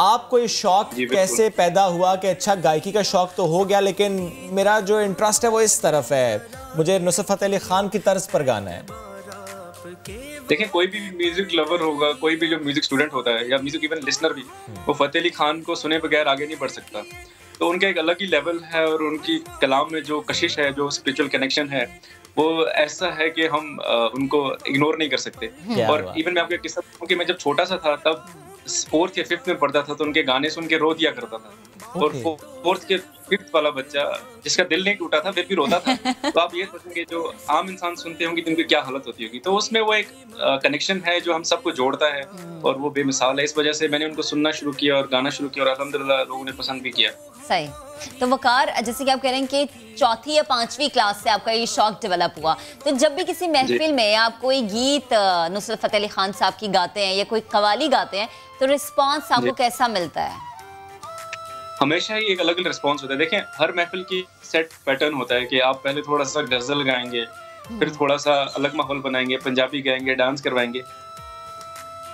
आपको ये शौक़ कैसे पैदा हुआ कि अच्छा गायकी का शौक़ तो हो गया लेकिन मेरा जो इंटरेस्ट है वो इस तरफ है, मुझे नुसरत फ़तेह अली ख़ान की तर्ज पर गाना है? देखिए, कोई भी म्यूजिक लवर होगा, कोई भी जो म्यूजिक स्टूडेंट होता है या म्यूजिक इवन लिसनर भी, वो फ़तेह अली ख़ान को सुने बगैर आगे नहीं बढ़ सकता। तो उनका एक अलग ही लेवल है और उनकी कलाम में जो कशिश है, जो स्पिरिचुअल कनेक्शन है, वो ऐसा है कि हम उनको इग्नोर नहीं कर सकते। और इवन मैं आपको एक किस्सा बताऊं कि मैं जब छोटा सा था तब 4th या 5th में पढ़ता था तो उनके गाने सुन के रो दिया करता था। और 4th के 5th वाला बच्चा जिसका दिल नहीं टूटा था फिर भी रोता था। तो आप ये सोचेंगे जो आम इंसान सुनते होंगे तो उनकी क्या हालत होती होगी। तो उसमें वो एक कनेक्शन है जो हम सबको जोड़ता है और वो बेमिसाल है। इस वजह से मैंने उनको सुनना शुरू किया और गाना शुरू किया और अल्हम्दुलिल्लाह लोगों ने पसंद भी किया। सही। तो वकार, जैसे कि आप कह रहे हैं कि 4th या 5वीं क्लास से आपका ये शौक डेवलप हुआ, तो जब भी किसी महफिल में आप कोई गीत नुसरत फ़तेह अली ख़ान साहब की गाते हैं या कोई कवाली गाते हैं तो रिस्पांस आपको कैसा मिलता है? हमेशा ही एक अलग अलग रिस्पांस होता है। देखें, हर महफिल की सेट पैटर्न होता है कि आप पहले थोड़ा सा गजल गाएंगे, फिर थोड़ा सा अलग माहौल बनाएंगे, पंजाबी गाएंगे, डांस करवाएंगे,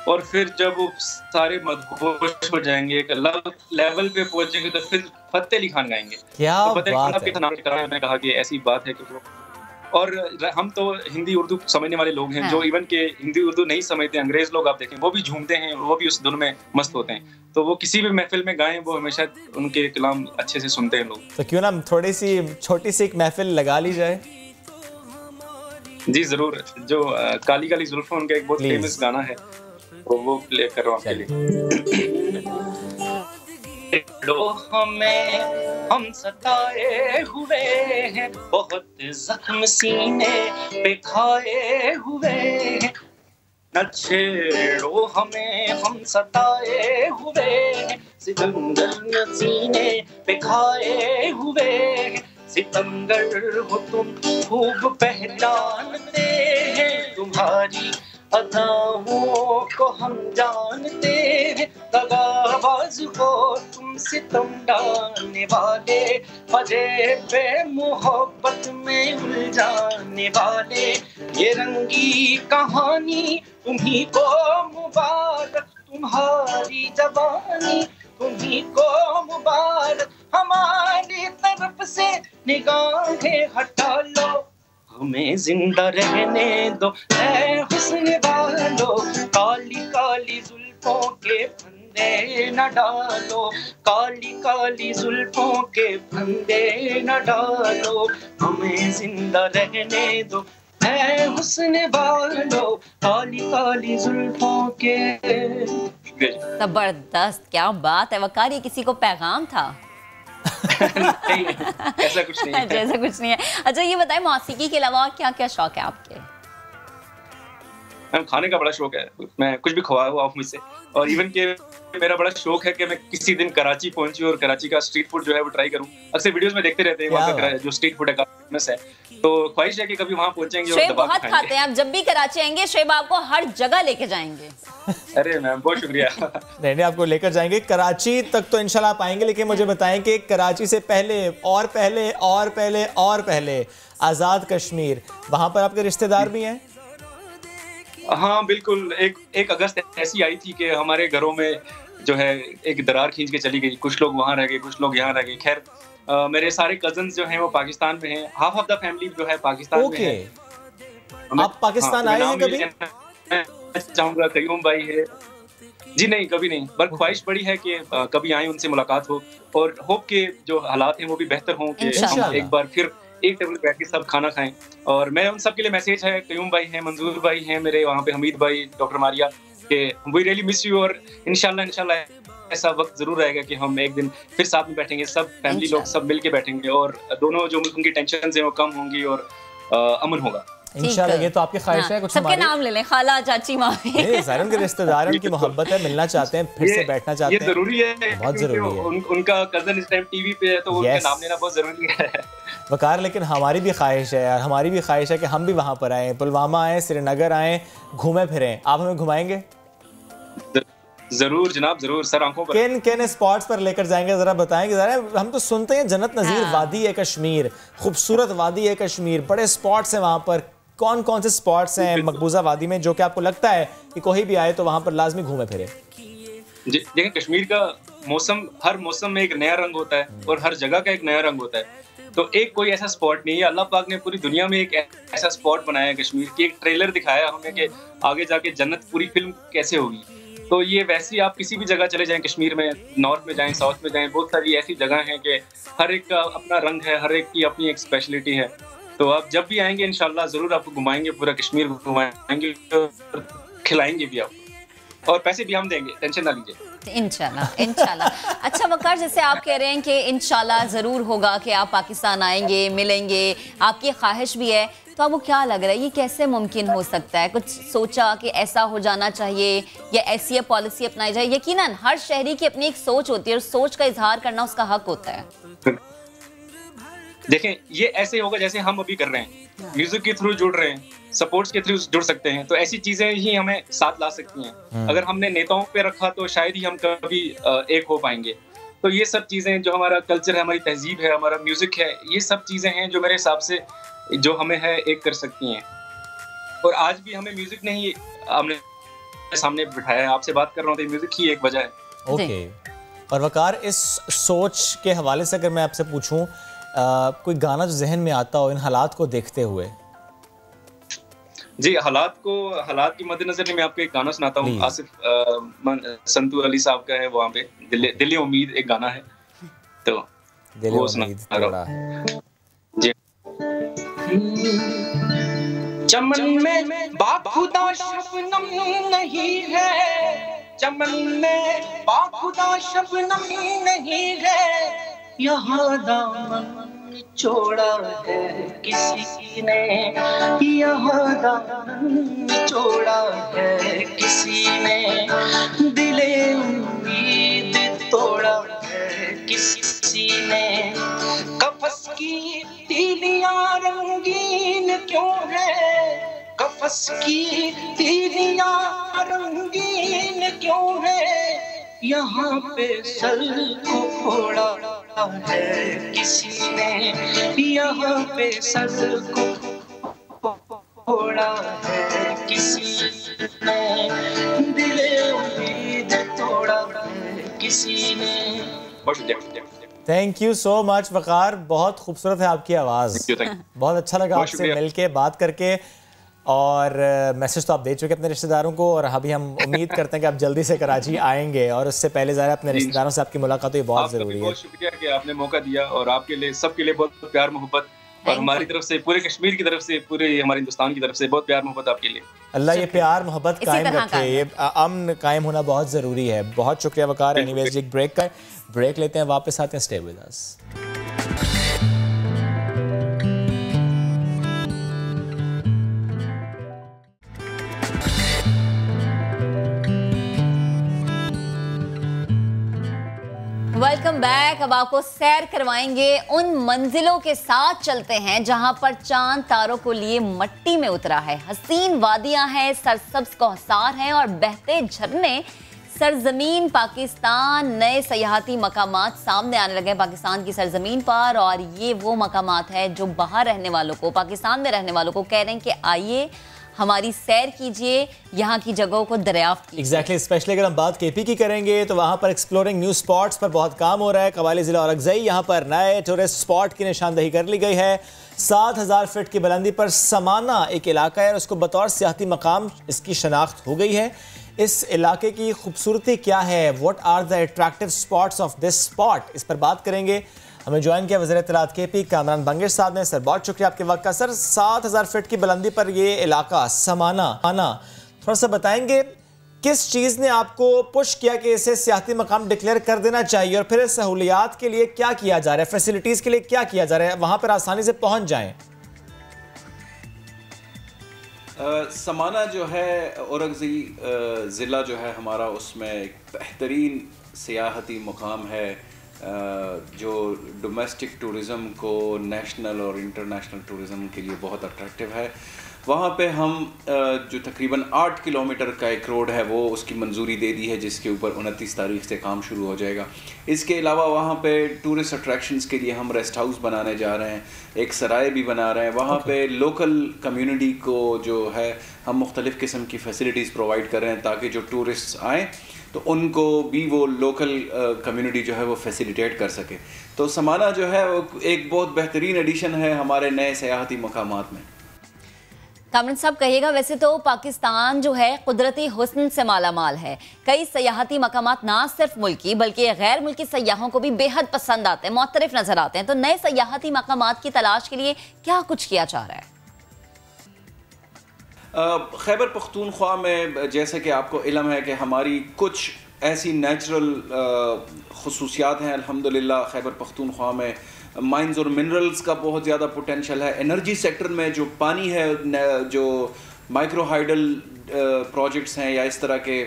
और फिर जब वो सारे मदहोश हो जाएंगे, एक अलग लेवल पे पहुंचेंगे तो फिर फ़तेह अली ख़ान गाएंगे। क्या तो फ़तेह अली ख़ान बात के नाम करा, मैंने कहा कि ऐसी बात है कि वो, और हम तो हिंदी उर्दू समझने वाले लोग हैं। जो इवन के हिंदी उर्दू नहीं समझते, अंग्रेज लोग आप देखें वो भी झूमते हैं, वो भी उस धुन में मस्त होते हैं। तो वो किसी भी महफिल में गाएं, वो हमेशा उनके कलाम अच्छे से सुनते हैं लोग। तो क्यों ना थोड़ी सी छोटी सी एक महफिल लगा ली जाए? जी जरूर। जो काली काली जुल्फों, उनका एक बहुत फेमस गाना है, वो प्ले कर रहा हूँ आपके लिए। हमें हम सताए हुए हैं, बहुत जख्म सीने पे खाए हुए हैं, न छेड़ो हमें हम सताए हुए हैं, सितमगर सीने पे खाए हुए हैं, सितमगर हो तुम खूब पहचानते हैं, तुम्हारी अदाओं को हम जानते हैं, दगाबाज हो तुम सितम डालने वाले, मजे पे मोहब्बत में उलझाने वाले, ये रंगी कहानी तुम्ही को मुबारक, तुम्हारी जवानी तुम्ही को मुबारक, हमारी तरफ से निगाहें हटा लो, हमें जिंदा रहने दो ऐ हुस्न वालो, काली काली जुल्फों के फंदे न डालो, काली काली जुल्फों के फंदे न डालो, हमें जिंदा रहने दो ऐ हुस्न वालो, काली काली जुल्फों के। जबरदस्त, क्या बात है वकार, ये किसी को पैगाम था? नहीं, ऐसा कुछ नहीं है। ऐसा कुछ नहीं है। अच्छा ये बताएं, मौसीकी के अलावा क्या क्या शौक है आपके? मैम, खाने का बड़ा शौक है, मैं कुछ भी खवाया हुआ आप मुझसे, और इवन के मेरा बड़ा शौक है कि मैं किसी दिन कराची पहुंचूं और कराची का स्ट्रीट फूड जो है वो ट्राई करूं। अक्सर वीडियोस में देखते रहते हैं वहाँ का जो स्ट्रीट फूड है काफी फेमस है, तो ख्वाहिश है कि कभी वहाँ पहुंचेंगे और दबा के खाएंगे। खाते हैं आप, जब भी कराची आएंगे शेब आपको हर जगह लेके जाएंगे। अरे मैम बहुत शुक्रिया। नहीं, आपको लेकर जाएंगे कराची तक तो इंशाल्लाह आप आएंगे, लेकिन मुझे बताएं कि कराची से पहले और पहले और पहले और पहले आज़ाद कश्मीर, वहाँ पर आपके रिश्तेदार भी हैं? हाँ बिल्कुल, एक अगस्त ऐसी आई थी कि हमारे घरों में जो है एक दरार खींच के चली गई, कुछ लोग वहाँ रह गए, कुछ लोग यहाँ रह गए। खैर मेरे सारे कजन्स जो हैं वो पाकिस्तान में हैं, हाफ ऑफ द फैमिली जो है पाकिस्तान में है। आप पाकिस्तान आए हैं कभी? चाहूँगा कयूम भाई है जी, नहीं कभी नहीं, पर ख्वाहिश बड़ी है कि कभी आए, उनसे मुलाकात हो, और होप के जो हालात हैं वो भी बेहतर हों कि हम एक बार फिर एक टेबल बैठ के सब खाना खाएं। और मैं उन सब के लिए मैसेज है, कयूम भाई हैं, मंजूर भाई हैं मेरे वहाँ पे, हमीद भाई, डॉक्टर मारिया, कि वी रियली मिस यू, और इंशाल्लाह ऐसा वक्त जरूर आएगा कि हम एक दिन फिर साथ में बैठेंगे, सब फैमिली लोग सब मिल के बैठेंगे, और दोनों जो मुल्क की टेंशन है वो कम होंगी और अमन होगा इंशाल्लाह। ये तो आपकी ख्वाहिश है। कुछ सबके नाम ले लें, खाला, चाची, मामी, के रिश्तेदार, उनकी मोहब्बत है, मिलना चाहते हैं, फिर से बैठना चाहते हैं, ये जरूरी है, बहुत जरूरी है। उनका कजन इस टाइम टीवी पे है तो उनका नाम लेना बहुत जरूरी है वकार। लेकिन हमारी भी ख्वाहिश है यार, हमारी भी ख्वाहिश है कि हम भी वहाँ पर आएँ, पुलवामा आएँ, श्रीनगर आएँ, घूमें फिरें। आप हमें घुमाएंगे? जरूर जनाब, जरूर सर, आंखों पर। किन किन स्पॉट्स पर लेकर जाएंगे जरा बताएंगे जरा। हम तो सुनते हैं जन्नत नजीर वादी है कश्मीर, खूबसूरत वादी है कश्मीर, बड़े स्पॉट्स हैं वहां पर। कौन कौन से स्पॉट्स हैं मकबूजा वादी में जो कि आपको लगता है कि कोई भी आए तो वहां पर लाजमी घूमे फिरे? देखिए, कश्मीर का मौसम, हर मौसम में एक नया रंग होता है और हर जगह का एक नया रंग होता है। तो एक कोई ऐसा स्पॉट नहीं है, अल्लाह पाक ने पूरी दुनिया में एक ऐसा स्पॉट बनाया है कश्मीर की। एक ट्रेलर दिखाया हमें कि आगे जाके जन्नत पूरी फिल्म कैसे होगी। तो ये वैसे ही आप किसी भी जगह चले जाएं कश्मीर में, नॉर्थ में जाएं, साउथ में जाएं, बहुत सारी ऐसी जगह हैं कि हर एक का अपना रंग है, हर एक की अपनी एक स्पेशलिटी है। तो आप जब भी आएंगे इंशाल्लाह जरूर आपको घुमाएंगे, पूरा कश्मीर घुमाएंगे, खिलाएंगे भी आपको, और पैसे भी हम देंगे, टेंशन ना लीजिए। इंशाल्लाह इंशाल्लाह। अच्छा वकार, जैसे आप कह रहे हैं कि इंशाल्लाह ज़रूर होगा कि आप पाकिस्तान आएंगे, मिलेंगे, आपकी ख्वाहिश भी है, तो आपको क्या लग रहा है ये कैसे मुमकिन हो सकता है? कुछ सोचा कि ऐसा हो जाना चाहिए या ऐसी पॉलिसी अपनाई जाए? यकीनन हर शहरी की अपनी एक सोच होती है और सोच का इजहार करना उसका हक होता है। देखें, ये ऐसे होगा जैसे हम अभी कर रहे हैं, म्यूजिक के थ्रू जुड़ रहे हैं, सपोर्ट्स के थ्रू जुड़ सकते हैं। तो ऐसी चीजें ही हमें साथ ला सकती हैं। अगर हमने नेताओं पे रखा तो शायद ही हम कभी एक हो पाएंगे। तो ये सब चीजें जो हमारा कल्चर है, हमारी तहजीब है, हमारा म्यूजिक है, ये सब चीजें हैं जो मेरे हिसाब से जो हमें है एक कर सकती हैं। और आज भी हमें म्यूजिक ने ही हमने सामने बिठाया है। आपसे बात कर रहा हूँ तो म्यूजिक ही एक वजह है। ओके। और वकार, इस सोच के हवाले से अगर मैं आपसे पूछूं, कोई गाना जो जहन में आता हो इन हालात को देखते हुए? जी, हालात की मद्देनजर मैं आपको एक गाना सुनाता हूँ। आसिफ संतू अली साहब का है, वहाँ पे दिल उम्मीद एक गाना है, तो वो सुना रहा हूँ। जी। चमन में बाखुदा शबनम नहीं है, चमन में बाखुदा शबनम नहीं है, यहाँ दामन छोड़ा है किसी ने, यहाँ दामन छोड़ा है किसी ने, दिले उम्मीद तोड़ा है किसी ने। कफस की तीलियां रंगीन क्यों है, कफस की तीलियां रंगीन क्यों है, यहाँ पे सर को फोड़ा है किसी ने, यहाँ पे सर को फोड़ा है किसी ने, दिले उम्मीद तोड़ा है किसी ने। थैंक यू सो मच वकार, बहुत खूबसूरत है आपकी आवाज़, बहुत अच्छा लगा आपसे मिलके बात करके। और मैसेज तो आप दे चुके अपने रिश्तेदारों को, और अभी हम उम्मीद करते हैं कि आप जल्दी से कराची आएंगे, और उससे पहले ज़रा अपने रिश्तेदारों से आपकी मुलाकात हुई, बहुत ज़रूरी है। बहुत शुक्रिया कि आपने मौका दिया, और आपके लिए, सबके लिए बहुत प्यार मोहब्बत, और हमारी तरफ से, पूरे कश्मीर की तरफ से, पूरे हमारे हिंदुस्तान की तरफ से बहुत प्यार मोहब्बत आपके लिए। अल्लाह ये प्यार मोहब्बत कायम रखे, ये अमन कायम होना बहुत ज़रूरी है। बहुत शुक्रिया वकार। एनीवेज एक ब्रेक लेते हैं, वापस आते हैं, stay with us. Welcome back. अब आपको सैर करवाएंगे, उन मंजिलों के साथ चलते हैं जहां पर चांद तारों को लिए मट्टी में उतरा है। हसीन वादियां हैं, सरसब्ज कोहसार हैं और बहते झरने। सरजमीन पाकिस्तान, नए सयाहती मकामात सामने आने लगे हैं पाकिस्तान की सरजमीन पर, और ये वो मकामात है जो बाहर रहने वालों को, पाकिस्तान में रहने वालों को कह रहे हैं कि आइए हमारी सैर कीजिए, यहाँ की जगहों को दरियाफ्त कीजिए। एग्जैक्टली, स्पेशली अगर हम बात केपी की करेंगे तो वहाँ पर एक्सप्लोरिंग न्यू स्पॉट्स पर बहुत काम हो रहा है। कवाली ज़िला औरंगज़ई, यहाँ पर नए टूरिस्ट स्पॉट की निशानदही कर ली गई है। 7000 फीट की बुलंदी पर समाना एक इलाका है और उसको बतौर सियाहती मकाम इसकी शनाख्त हो गई है। इस इलाके की खूबसूरती क्या है, what are the attractive spots of this spot, इस पर बात करेंगे। हमें ज्वाइन किया वज़ीर इत्तलात केपी कामरान बंगिश साहब ने। सर बहुत शुक्रिया आपके वक्त का। सर 7000 फीट की बुलंदी पर ये इलाका समाना, थोड़ा सा बताएंगे किस चीज़ ने आपको पुश किया कि इसे सियाहती मकाम डिक्लेयर कर देना चाहिए, और फिर सहूलियात के लिए क्या किया जा रहा है, फैसिलिटीज़ के लिए क्या किया जा रहा है, वहाँ पर आसानी से पहुँच जाएँ? समाना जो है औरंगज़ई ज़िला जो है हमारा, उसमें एक बेहतरीन सियाहती मुकाम है जो डोमेस्टिक टूरिज़म को नेशनल और इंटरनेशनल टूरिज़म के लिए बहुत अट्रैक्टिव है। वहाँ पे हम जो तकरीबन 8 किलोमीटर का एक रोड है वो उसकी मंजूरी दे दी है, जिसके ऊपर 29 तारीख से काम शुरू हो जाएगा। इसके अलावा वहाँ पे टूरिस्ट अट्रैक्शंस के लिए हम रेस्ट हाउस बनाने जा रहे हैं, एक सराय भी बना रहे हैं। वहाँ पे लोकल कम्युनिटी को जो है हम मुख्तलिफ़ किस्म की फ़ैसिलिटीज़ प्रोवाइड कर रहे हैं ताकि जो टूरिस्ट आएँ तो उनको भी वो लोकल कम्युनिटी जो है वो फैसिलिटेट कर सके। तो समाना जो है वो एक बहुत बेहतरीन एडिशन है हमारे नए सयाहती मकामात में। कामरान साहब कहिएगा, वैसे तो पाकिस्तान जो है कुदरती हुस्न से माला माल है। कई सयाहती मकामात ना सिर्फ मुल्की बल्कि गैर मुल्की सयाहों को भी बेहद पसंद आते हैं, मुख्तलिफ नजर आते हैं। तो नए सयाहती मकामात की तलाश के लिए क्या कुछ किया जा रहा है? खैबर पख्तूनख्वा में जैसे कि आपको इल्म है कि हमारी कुछ ऐसी नेचुरल खुसूसियात हैं अल्हम्दुलिल्लाह। खैबर पख्तूनख्वा में माइंस और मिनरल्स का बहुत ज़्यादा पोटेंशल है। एनर्जी सेक्टर में जो पानी है, जो माइक्रो हाइडल प्रोजेक्ट्स हैं या इस तरह के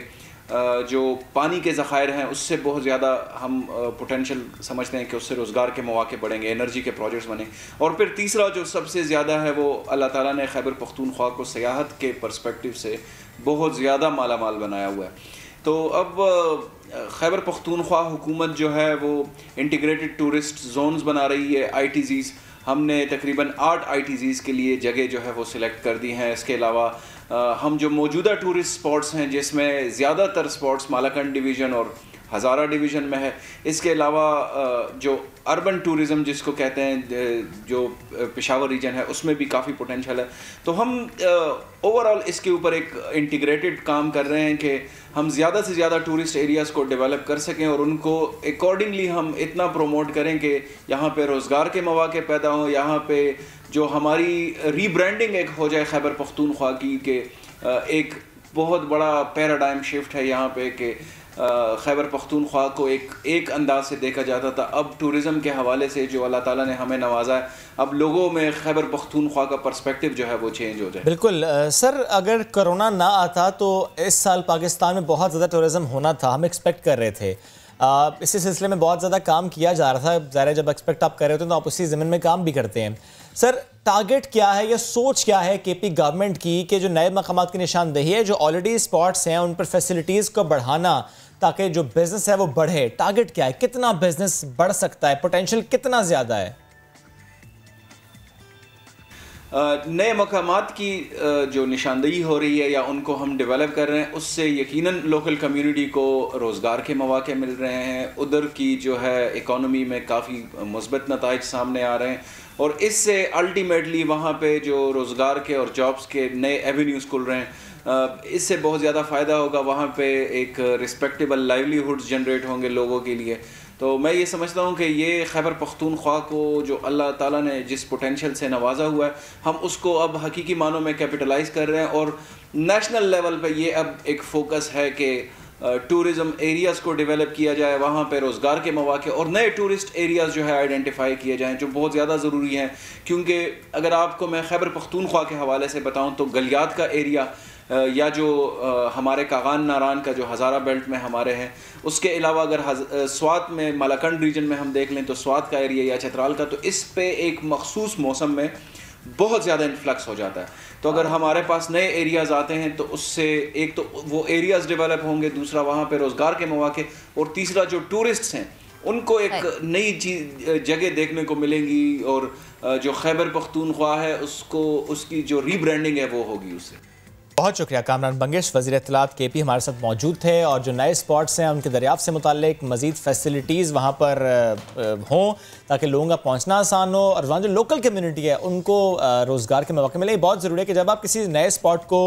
जो पानी के ज़खायर हैं, उससे बहुत ज़्यादा हम पोटेंशल समझते हैं कि उससे रोज़गार के मौके बढ़ेंगे, एनर्जी के प्रोजेक्ट्स बने। और फिर तीसरा जो सबसे ज़्यादा है वो अल्लाह ताला ने खैबर पख्तूनख्वा को सियाहत के पर्सपेक्टिव से बहुत ज़्यादा माला माल बनाया हुआ है। तो अब खैबर पख्तूनख्वा हुकूमत जो है वो इंटीग्रेटेड टूरिस्ट जोन्स बना रही है, ITZs। हमने तकरीबन 8 ITZs के लिए जगह जो है वो सिलेक्ट कर दी हैं। इसके अलावा हम जो मौजूदा टूरिस्ट स्पॉट्स हैं जिसमें ज़्यादातर स्पॉट्स मालाकंड डिवीज़न और हज़ारा डिवीज़न में है, इसके अलावा जो अर्बन टूरिज़म जिसको कहते हैं जो पेशावर रीजन है उसमें भी काफ़ी पोटेंशियल है। तो हम ओवरऑल इसके ऊपर एक इंटीग्रेटेड काम कर रहे हैं कि हम ज़्यादा से ज़्यादा टूरिस्ट एरियाज़ को डेवलप कर सकें और उनको अकॉर्डिंगली हम इतना प्रमोट करें कि यहाँ पे रोज़गार के मौके पैदा हों, यहाँ पे जो हमारी रीब्रांडिंग एक हो जाए खैबर पख्तूनख्वा की कि एक बहुत बड़ा पैराडाइम शिफ्ट है यहाँ पे कि खैबर पख्तूनख्वा को एक अंदाज से देखा जाता था। अब टूरिज़म के हवाले से जो अल्लाह ताला ने हमें नवाजा है, अब लोगों में खैबर पख्तूनख्वा का पर्सपेक्टिव जो है वो चेंज हो जाए। बिल्कुल सर, अगर कोरोना ना आता तो इस साल पाकिस्तान में बहुत ज़्यादा टूरिज़म होना था, हम एक्सपेक्ट कर रहे थे। इसी सिलसिले में बहुत ज़्यादा काम किया जा रहा था। ज़ाहिर जब एक्सपेक्ट आप कर रहे होते हैं तो आप उसी ज़मीन में काम भी करते हैं। सर, टारगेट क्या है या सोच क्या है KP गवर्नमेंट की कि जो नए मकामात की निशानदेही है, जो ऑलरेडी स्पॉट्स हैं उन पर फैसिलिटीज़ को बढ़ाना ताकि जो बिज़नेस है वो बढ़े? टारगेट क्या है? कितना बिज़नेस बढ़ सकता है? पोटेंशियल कितना ज़्यादा है? नए मकामात की जो निशानदेही हो रही है या उनको हम डेवलप कर रहे हैं, उससे यकीनन लोकल कम्युनिटी को रोज़गार के मौके मिल रहे हैं। उधर की जो है इकोनॉमी में काफ़ी मुस्बत नताइज सामने आ रहे हैं और इससे अल्टीमेटली वहाँ पे जो रोज़गार के और जॉब्स के नए एवेन्यूज़ खुल रहे हैं, इससे बहुत ज़्यादा फ़ायदा होगा। वहाँ पे एक रिस्पेक्टेबल लाइवलीहुड्स जनरेट होंगे लोगों के लिए। तो मैं ये समझता हूँ कि ये खैबर पख्तूनख्वा को जो अल्लाह ताला ने जिस पोटेंशियल से नवाजा हुआ है, हम उसको अब हकीकी मानों में कैपिटलाइज कर रहे हैं और नेशनल लेवल पे ये अब एक फोकस है कि टूरिज़म एरियाज़ को डेवलप किया जाए, वहाँ पे रोज़गार के मौके और नए टूरिस्ट एरियाज़ जो है आइडेंटिफाई किए जाएँ, जो बहुत ज़्यादा ज़रूरी हैं। क्योंकि अगर आपको मैं खैबर पख्तूनख्वा के हवाले से बताऊँ तो गलियात का एरिया या जो हमारे कागान नारान का जो हज़ारा बेल्ट में हमारे हैं, उसके अलावा अगर स्वात में मालाकंड रीजन में हम देख लें तो स्वात का एरिया या चतराल का, तो इस पे एक मखसूस मौसम में बहुत ज़्यादा इन्फ्लक्स हो जाता है। तो अगर हमारे पास नए एरियाज़ आते हैं तो उससे एक तो वो एरियाज़ डेवलप होंगे, दूसरा वहाँ पे रोज़गार के मौके और तीसरा जो टूरिस्ट्स हैं उनको एक नई चीज़ जगह देखने को मिलेंगी और जो खैबर पख्तूनख्वा है उसको उसकी जो रीब्रांडिंग है वो होगी उससे। बहुत शुक्रिया। कामरान बंगिश, वज़ीर इत्तलात KP हमारे साथ मौजूद थे और जो नए स्पॉट्स हैं उनके दरियाफ्त से मुताल्लिक मज़ीद फैसिलिटीज़ वहाँ पर हों ताकि लोगों का पहुँचना आसान हो और वहाँ जो लोकल कम्युनिटी है उनको रोज़गार के मौके मिले। बहुत ज़रूरी है कि जब आप किसी नए स्पॉट को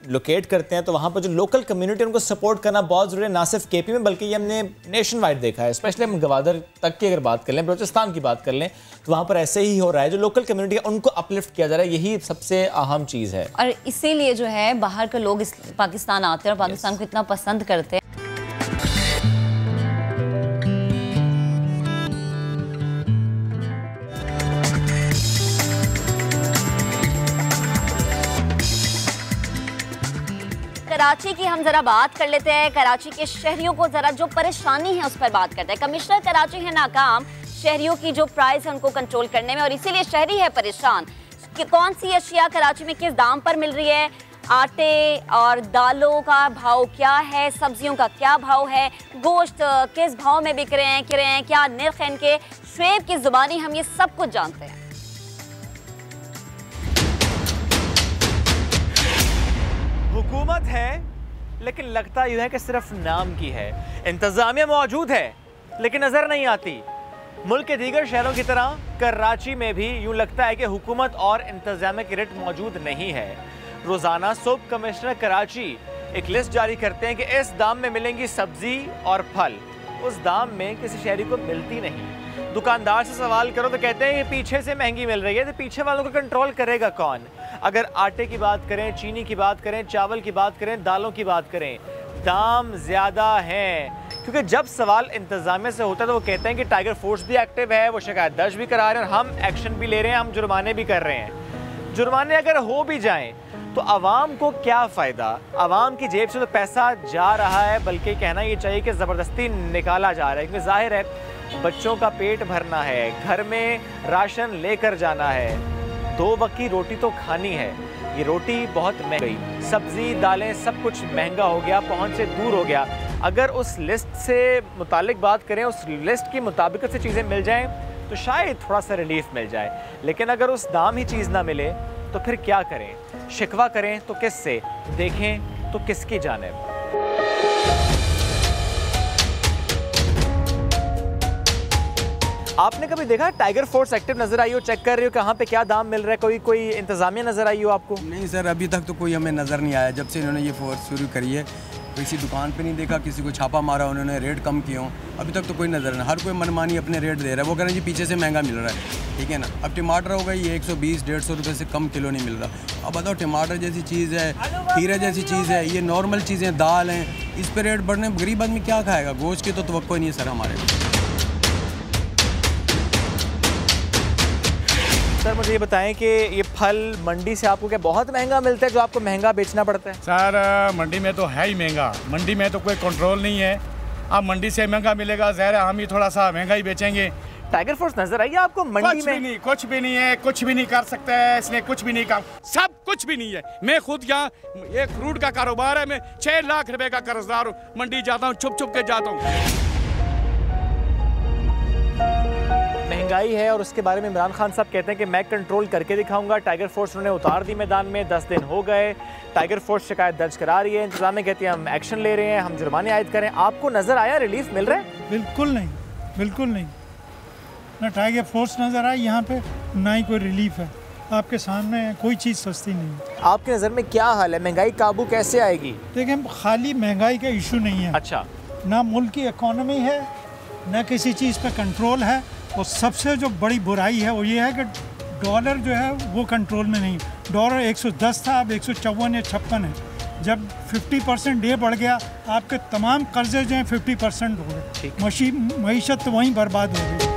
लोकेट करते हैं तो वहाँ पर जो लोकल कम्युनिटी उनको सपोर्ट करना बहुत ज़रूरी है, ना सिर्फ KP में बल्कि ये हमने नेशन वाइड देखा है। स्पेशली हम गवादर तक की अगर बात कर लें, बलूचिस्तान की बात कर लें, तो वहाँ पर ऐसे ही हो रहा है। जो लोकल कम्युनिटी है उनको अपलिफ्ट किया जा रहा है, यही सबसे अहम चीज़ है। और इसीलिए जो है बाहर के लोग इस पाकिस्तान आते हैं और पाकिस्तान को इतना पसंद करते हैं। कराची की हम जरा बात कर लेते हैं। कराची के शहरियों को जरा जो परेशानी है उस पर बात करते हैं। कमिश्नर कराची है नाकाम शहरियों की जो प्राइस है उनको कंट्रोल करने में, और इसीलिए शहरी है परेशान कि कौन सी अशिया कराची में किस दाम पर मिल रही है, आटे और दालों का भाव क्या है, सब्जियों का क्या भाव है, गोश्त किस भाव में बिक रहे हैं, क्या निर्ख है इनके। शुएब की जुबानी हम ये सब कुछ जानते हैं। हुकूमत है लेकिन लगता यूं है कि सिर्फ नाम की है। इंतजामिया मौजूद है लेकिन नजर नहीं आती। मुल्क के दीगर शहरों की तरह कराची में भी यूं लगता है कि हुकूमत और इंतजामिया की रेट मौजूद नहीं है। रोजाना सुबह कमिश्नर कराची एक लिस्ट जारी करते हैं कि इस दाम में मिलेंगी सब्जी और फल। उस दाम में किसी शहरी को मिलती नहीं। दुकानदार से सवाल करो तो कहते हैं ये पीछे से महंगी मिल रही है। तो पीछे वालों को कंट्रोल करेगा कौन? अगर आटे की बात करें, चीनी की बात करें, चावल की बात करें, दालों की बात करें, दाम ज़्यादा हैं। क्योंकि जब सवाल इंतजामिया से होता है तो वो कहते हैं कि टाइगर फोर्स भी एक्टिव है, वो शिकायत दर्ज भी करा रहे हैं और हम एक्शन भी ले रहे हैं, हम जुर्माने भी कर रहे हैं। जुर्माने अगर हो भी जाएं तो आवाम को क्या फ़ायदा? आवाम की जेब से तो पैसा जा रहा है, बल्कि कहना ये चाहिए कि ज़बरदस्ती निकाला जा रहा है। क्योंकि जाहिर है बच्चों का पेट भरना है, घर में राशन लेकर जाना है, 2 वक्त की रोटी तो खानी है। ये रोटी बहुत महंगी, सब्जी दालें सब कुछ महंगा हो गया, पहुंच से दूर हो गया। अगर उस लिस्ट से मुतालिक बात करें, उस लिस्ट की मुताबिक से चीज़ें मिल जाएं तो शायद थोड़ा सा रिलीफ मिल जाए। लेकिन अगर उस दाम ही चीज़ ना मिले तो फिर क्या करें? शिकवा करें तो किससे, देखें तो किसकी जानिब? आपने कभी देखा टाइगर फोर्स एक्टिव नजर आई हो, चेक कर रही हो कहाँ पे क्या दाम मिल रहा है? कोई इंतजामिया नजर आई हो आपको? नहीं सर, अभी तक तो कोई हमें नज़र नहीं आया। जब से इन्होंने ये फोर्स शुरू करी है किसी दुकान पे नहीं देखा, किसी को छापा मारा उन्होंने रेट कम किए हों, अभी तक तो कोई नज़र नहीं। हर कोई मनमानी अपने रेट दे रहा है। वो कह रहे हैं जी पीछे से महंगा मिल रहा है, ठीक है ना। अब टमाटर हो गई ये 120-150 रुपये से कम किलो नहीं मिल रहा। अब बताओ टमाटर जैसी चीज़ है, खीरा जैसी चीज़ है, ये नॉर्मल चीज़ें, दाल हैं, इस पर रेट बढ़ने गरीब आदमी क्या खाएगा? गोश्त की तो तवक्को नहीं है सर हमारे। सर मुझे ये बताएं कि ये फल मंडी से आपको क्या बहुत महंगा मिलता है जो आपको महंगा बेचना पड़ता है? सर मंडी में तो है ही महंगा, मंडी में तो कोई कंट्रोल नहीं है। अब मंडी से महंगा मिलेगा, ज़ाहिर है हम ही थोड़ा सा महंगा ही बेचेंगे। टाइगर फोर्स नजर आई है आपको मंडी में? कुछ भी नहीं है, कुछ भी नहीं कर सकता है इसने, कुछ भी नहीं काम, सब कुछ भी नहीं है। मैं खुद यहाँ एक फ्रूट का कारोबार है, मैं 6 लाख रुपए का कर्जदार हूँ। मंडी जाता हूँ, छुप छुप के जाता हूँ। महंगाई है और उसके बारे में इमरान खान साहब कहते हैं कि मैं कंट्रोल करके दिखाऊंगा। टाइगर फोर्स उन्होंने उतार दी मैदान में, 10 दिन हो गए, टाइगर फोर्स शिकायत दर्ज करा रही है, इंतजामिया कहती है हम एक्शन ले रहे हैं, हम जुर्माने आयद करें। आपको नजर आया रिलीफ मिल रहा है? बिल्कुल नहीं, बिल्कुल नहीं। ना टाइगर फोर्स नजर आई यहाँ पे, ना ही कोई रिलीफ है। आपके सामने कोई चीज़ सस्ती नहीं है। आपकी नज़र में क्या हाल है? महंगाई काबू कैसे आएगी? देखिए खाली महंगाई का इशू नहीं है। अच्छा। ना मुल्क की इकोनॉमी है, ना किसी चीज़ पे कंट्रोल है। और सबसे जो बड़ी बुराई है वो ये है कि डॉलर जो है वो कंट्रोल में नहीं। डॉलर 110 था, अब 154 या 56 है। जब 50% डे बढ़ गया, आपके तमाम कर्जे जो हैं 50% हो गए। मईशत तो वहीं बर्बाद हो गई।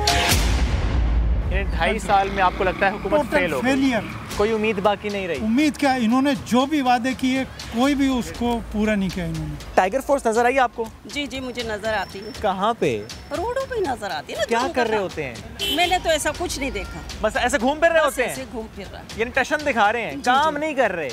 2.5 साल में आपको लगता है हुकूमत फेल हो गई? फेलियर, कोई उम्मीद बाकी नहीं रही। उम्मीद क्या, इन्होंने जो भी वादे किए कोई भी उसको पूरा नहीं किया इन्होंने। टाइगर फोर्स नजर आई आपको? जी जी मुझे नजर आती है। कहाँ पे? रोडों पे नजर आती है ना। क्या कर रहे होते हैं? मैंने तो ऐसा कुछ नहीं देखा, बस ऐसे घूम फिर रहे होते हैं? ऐसे घूम फिर रहा, यानी टशन दिखा रहे हैं, काम नहीं कर रहे।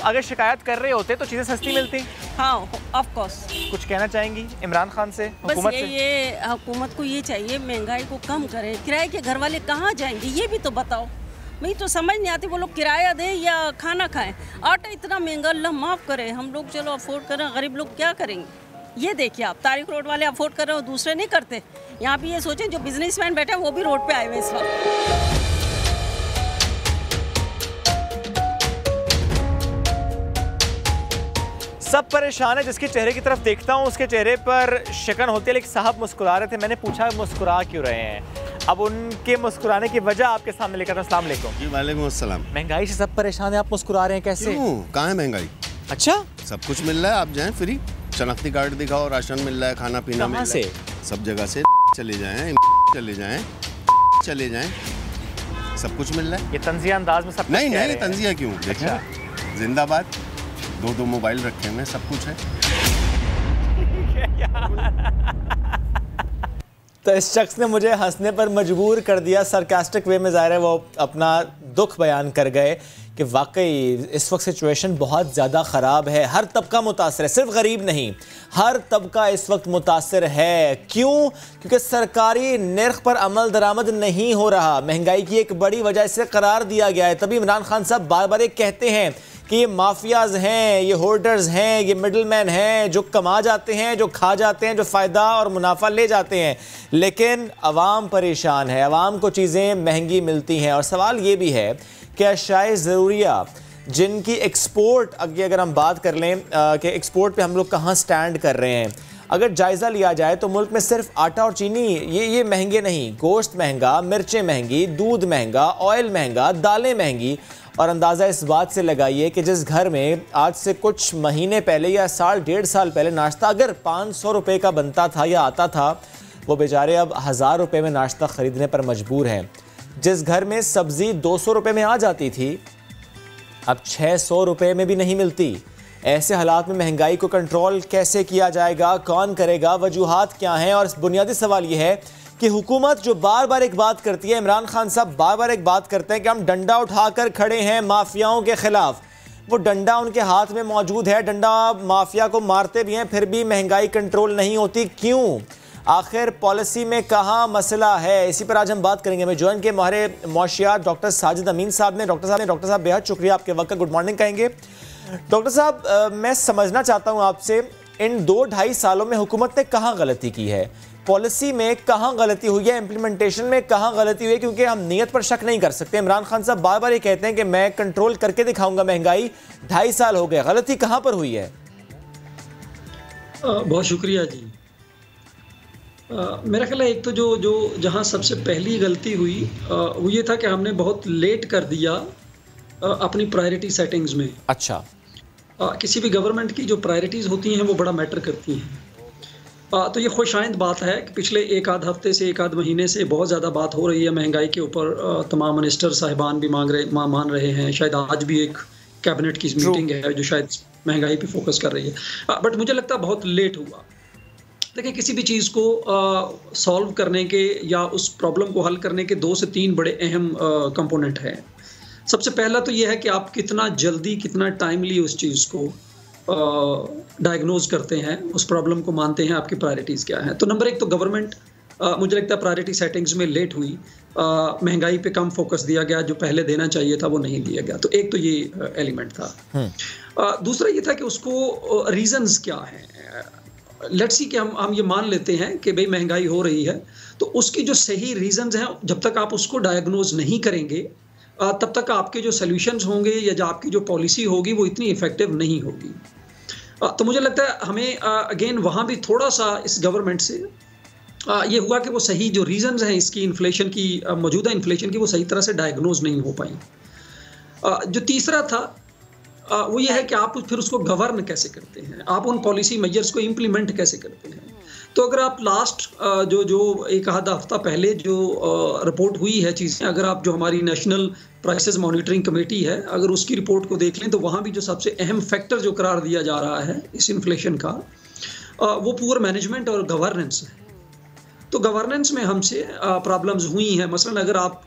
अगर शिकायत कर रहे होते तो चीजें सस्ती मिलती। हाँ ऑफ कोर्स। कुछ कहना चाहेंगी इमरान खान से, हुकूमत से? ये हुकूमत को ये चाहिए महंगाई को कम करे। किराए के घर वाले कहाँ जाएंगे ये भी तो बताओ। मुझे तो समझ नहीं आती वो लोग किराया दें या खाना खाएं। आटा इतना महंगा, अल्लाह माफ़ करे, हम लोग चलो अफोर्ड करें, गरीब लोग क्या करेंगे? ये देखिए आप, तारिक रोड वाले अफोर्ड कर रहे हो, दूसरे नहीं करते। यहाँ पे ये सोचें जो बिजनेसमैन बैठे हैं वो भी रोड पे आए हुए इस वक्त। सब परेशान है, जिसके चेहरे की तरफ देखता हूँ उसके चेहरे पर शिकन होती है। लेकिन साहब मुस्कुरा रहे थे, मैंने पूछा मुस्कुरा क्यों रहे हैं? अब उनके मुस्कुराने की वजह आपके सामने लेकर। अस्सलाम वालेकुम। जी वालेकुम अस्सलाम। महंगाई से सब परेशान है, आप मुस्कुरा रहे हैं कैसे? कहाँ है महंगाई? अच्छा सब कुछ मिल रहा है, आप जाएं फ्री, शनाख्ती कार्ड दिखाओ, राशन मिल रहा है, खाना पीना मिल रहा है सब जगह से। चले जाएं, चले जाएं, चले जाएं, सब कुछ मिल रहा है। ये तंजिया अंदाज में सब नहीं तंजिया क्यों? देखा जिंदाबाद 2 मोबाइल रखे हुए, सब कुछ है। तो इस शख्स ने मुझे हंसने पर मजबूर कर दिया, सरकास्टिक वे में। ज़ाहिर है वो अपना दुख बयान कर गए कि वाकई इस वक्त सिचुएशन बहुत ज़्यादा ख़राब है, हर तबका मुतासर है, सिर्फ गरीब नहीं, हर तबका इस वक्त मुतासर है। क्यों? क्योंकि सरकारी निर्ख पर अमल दरामद नहीं हो रहा। महंगाई की एक बड़ी वजह इसे करार दिया गया है। तभी इमरान खान साहब बार बार एक कहते हैं कि ये माफियाज हैं, ये होल्डर्स हैं, ये मिडल मैन हैं, जो कमा जाते हैं, जो खा जाते हैं, जो फ़ायदा और मुनाफा ले जाते हैं। लेकिन अवाम परेशान है, अवाम को चीज़ें महंगी मिलती हैं। और सवाल ये भी है कि अशाए ज़रूरिया जिनकी एक्सपोर्ट, अगर हम बात कर लें कि एक्सपोर्ट पे हम लोग कहाँ स्टैंड कर रहे हैं, अगर जायज़ा लिया जाए तो मुल्क में सिर्फ आटा और चीनी ये महंगे नहीं, गोश्त महंगा, मिर्चें महंगी, दूध महंगा, ऑयल महंगा, दालें महंगी। और अंदाज़ा इस बात से लगाइए कि जिस घर में आज से कुछ महीने पहले या साल 1.5 साल पहले नाश्ता अगर 500 रुपये का बनता था या आता था, वो बेचारे अब 1000 रुपये में नाश्ता ख़रीदने पर मजबूर हैं। जिस घर में सब्ज़ी 200 रुपये में आ जाती थी, अब 600 रुपये में भी नहीं मिलती। ऐसे हालात में महंगाई को कंट्रोल कैसे किया जाएगा, कौन करेगा, वजूहात क्या हैं? और बुनियादी सवाल ये है कि हुकूमत जो बार बार एक बात करती है, इमरान खान साहब बार बार एक बात करते हैं कि हम डंडा उठाकर खड़े हैं माफियाओं के खिलाफ। वो डंडा उनके हाथ में मौजूद है, डंडा माफिया को मारते भी हैं, फिर भी महंगाई कंट्रोल नहीं होती। क्यों? आखिर पॉलिसी में कहाँ मसला है? इसी पर आज हम बात करेंगे। मैं ज्वाइन के माहिर मौशियात डॉक्टर साजिद अमीन साहब ने। डॉक्टर साहब बेहद शुक्रिया आपके वक्त का, गुड मॉर्निंग कहेंगे। डॉक्टर साहब, मैं समझना चाहता हूँ आपसे, इन 2-2.5 सालों में हुकूमत ने कहाँ गलती की है? पॉलिसी में कहाँ गलती हुई है? इम्प्लीमेंटेशन में कहाँ गलती हुई है? क्योंकि हम नीयत पर शक नहीं कर सकते। इमरान खान साहब बार बार ये कहते हैं कि मैं कंट्रोल करके दिखाऊंगा महंगाई, 2.5 साल हो गए, गलती कहाँ पर हुई है? बहुत शुक्रिया जी। मेरा ख्याल है एक तो जो जहाँ सबसे पहली गलती हुई वो ये था कि हमने बहुत लेट कर दिया अपनी प्रायोरिटी सेटिंग्स में। अच्छा। किसी भी गवर्नमेंट की जो प्रायोरिटीज़ होती हैं वो बड़ा मैटर करती हैं। तो ये खुशाइंद बात है कि पिछले 1-आध हफ्ते से 1-आध महीने से बहुत ज़्यादा बात हो रही है महंगाई के ऊपर। तमाम मिनिस्टर साहिबान भी मान रहे हैं। शायद आज भी एक कैबिनेट की मीटिंग है जो शायद महंगाई पे फोकस कर रही है। बट मुझे लगता है बहुत लेट हुआ। देखिए, किसी भी चीज़ को सॉल्व करने के या उस प्रॉब्लम को हल करने के 2 से 3 बड़े अहम कंपोनेंट हैं। सबसे पहला तो ये है कि आप कितना जल्दी, कितना टाइमली उस चीज़ को डायग्नोज करते हैं, उस प्रॉब्लम को मानते हैं, आपकी प्रायोरिटीज़ क्या हैं। तो नंबर 1 तो गवर्नमेंट मुझे लगता है प्रायोरिटी सेटिंग्स में लेट हुई। महंगाई पे कम फोकस दिया गया, जो पहले देना चाहिए था वो नहीं दिया गया। तो एक तो ये एलिमेंट था। दूसरा ये था कि उसको रीजंस क्या हैं। लेट्स सी कि हम ये मान लेते हैं कि भाई महंगाई हो रही है, तो उसकी जो सही रीजंस हैं, जब तक आप उसको डायग्नोज नहीं करेंगे तब तक आपके जो सॉल्यूशंस होंगे या जो आपकी जो पॉलिसी होगी वो इतनी इफेक्टिव नहीं होगी। तो मुझे लगता है हमें अगेन वहाँ भी थोड़ा सा इस गवर्नमेंट से ये हुआ कि वो सही जो रीजंस हैं इसकी इन्फ्लेशन की, मौजूदा इन्फ्लेशन की, वो सही तरह से डायग्नोज नहीं हो पाई। जो तीसरा था वो ये है कि आप फिर उसको गवर्न कैसे करते हैं, आप उन पॉलिसी मेजर्स को इम्प्लीमेंट कैसे करते हैं। तो अगर आप लास्ट जो 1-आध हफ्ता पहले जो रिपोर्ट हुई है चीज़ें, अगर आप जो हमारी नेशनल प्राइसेस मॉनिटरिंग कमेटी है, अगर उसकी रिपोर्ट को देख लें तो वहाँ भी जो सबसे अहम फैक्टर जो करार दिया जा रहा है इस इन्फ्लेशन का, वो पुअर मैनेजमेंट और गवर्नेंस है। तो गवर्नेंस में हमसे प्रॉब्लम्स हुई हैं। मसलन अगर आप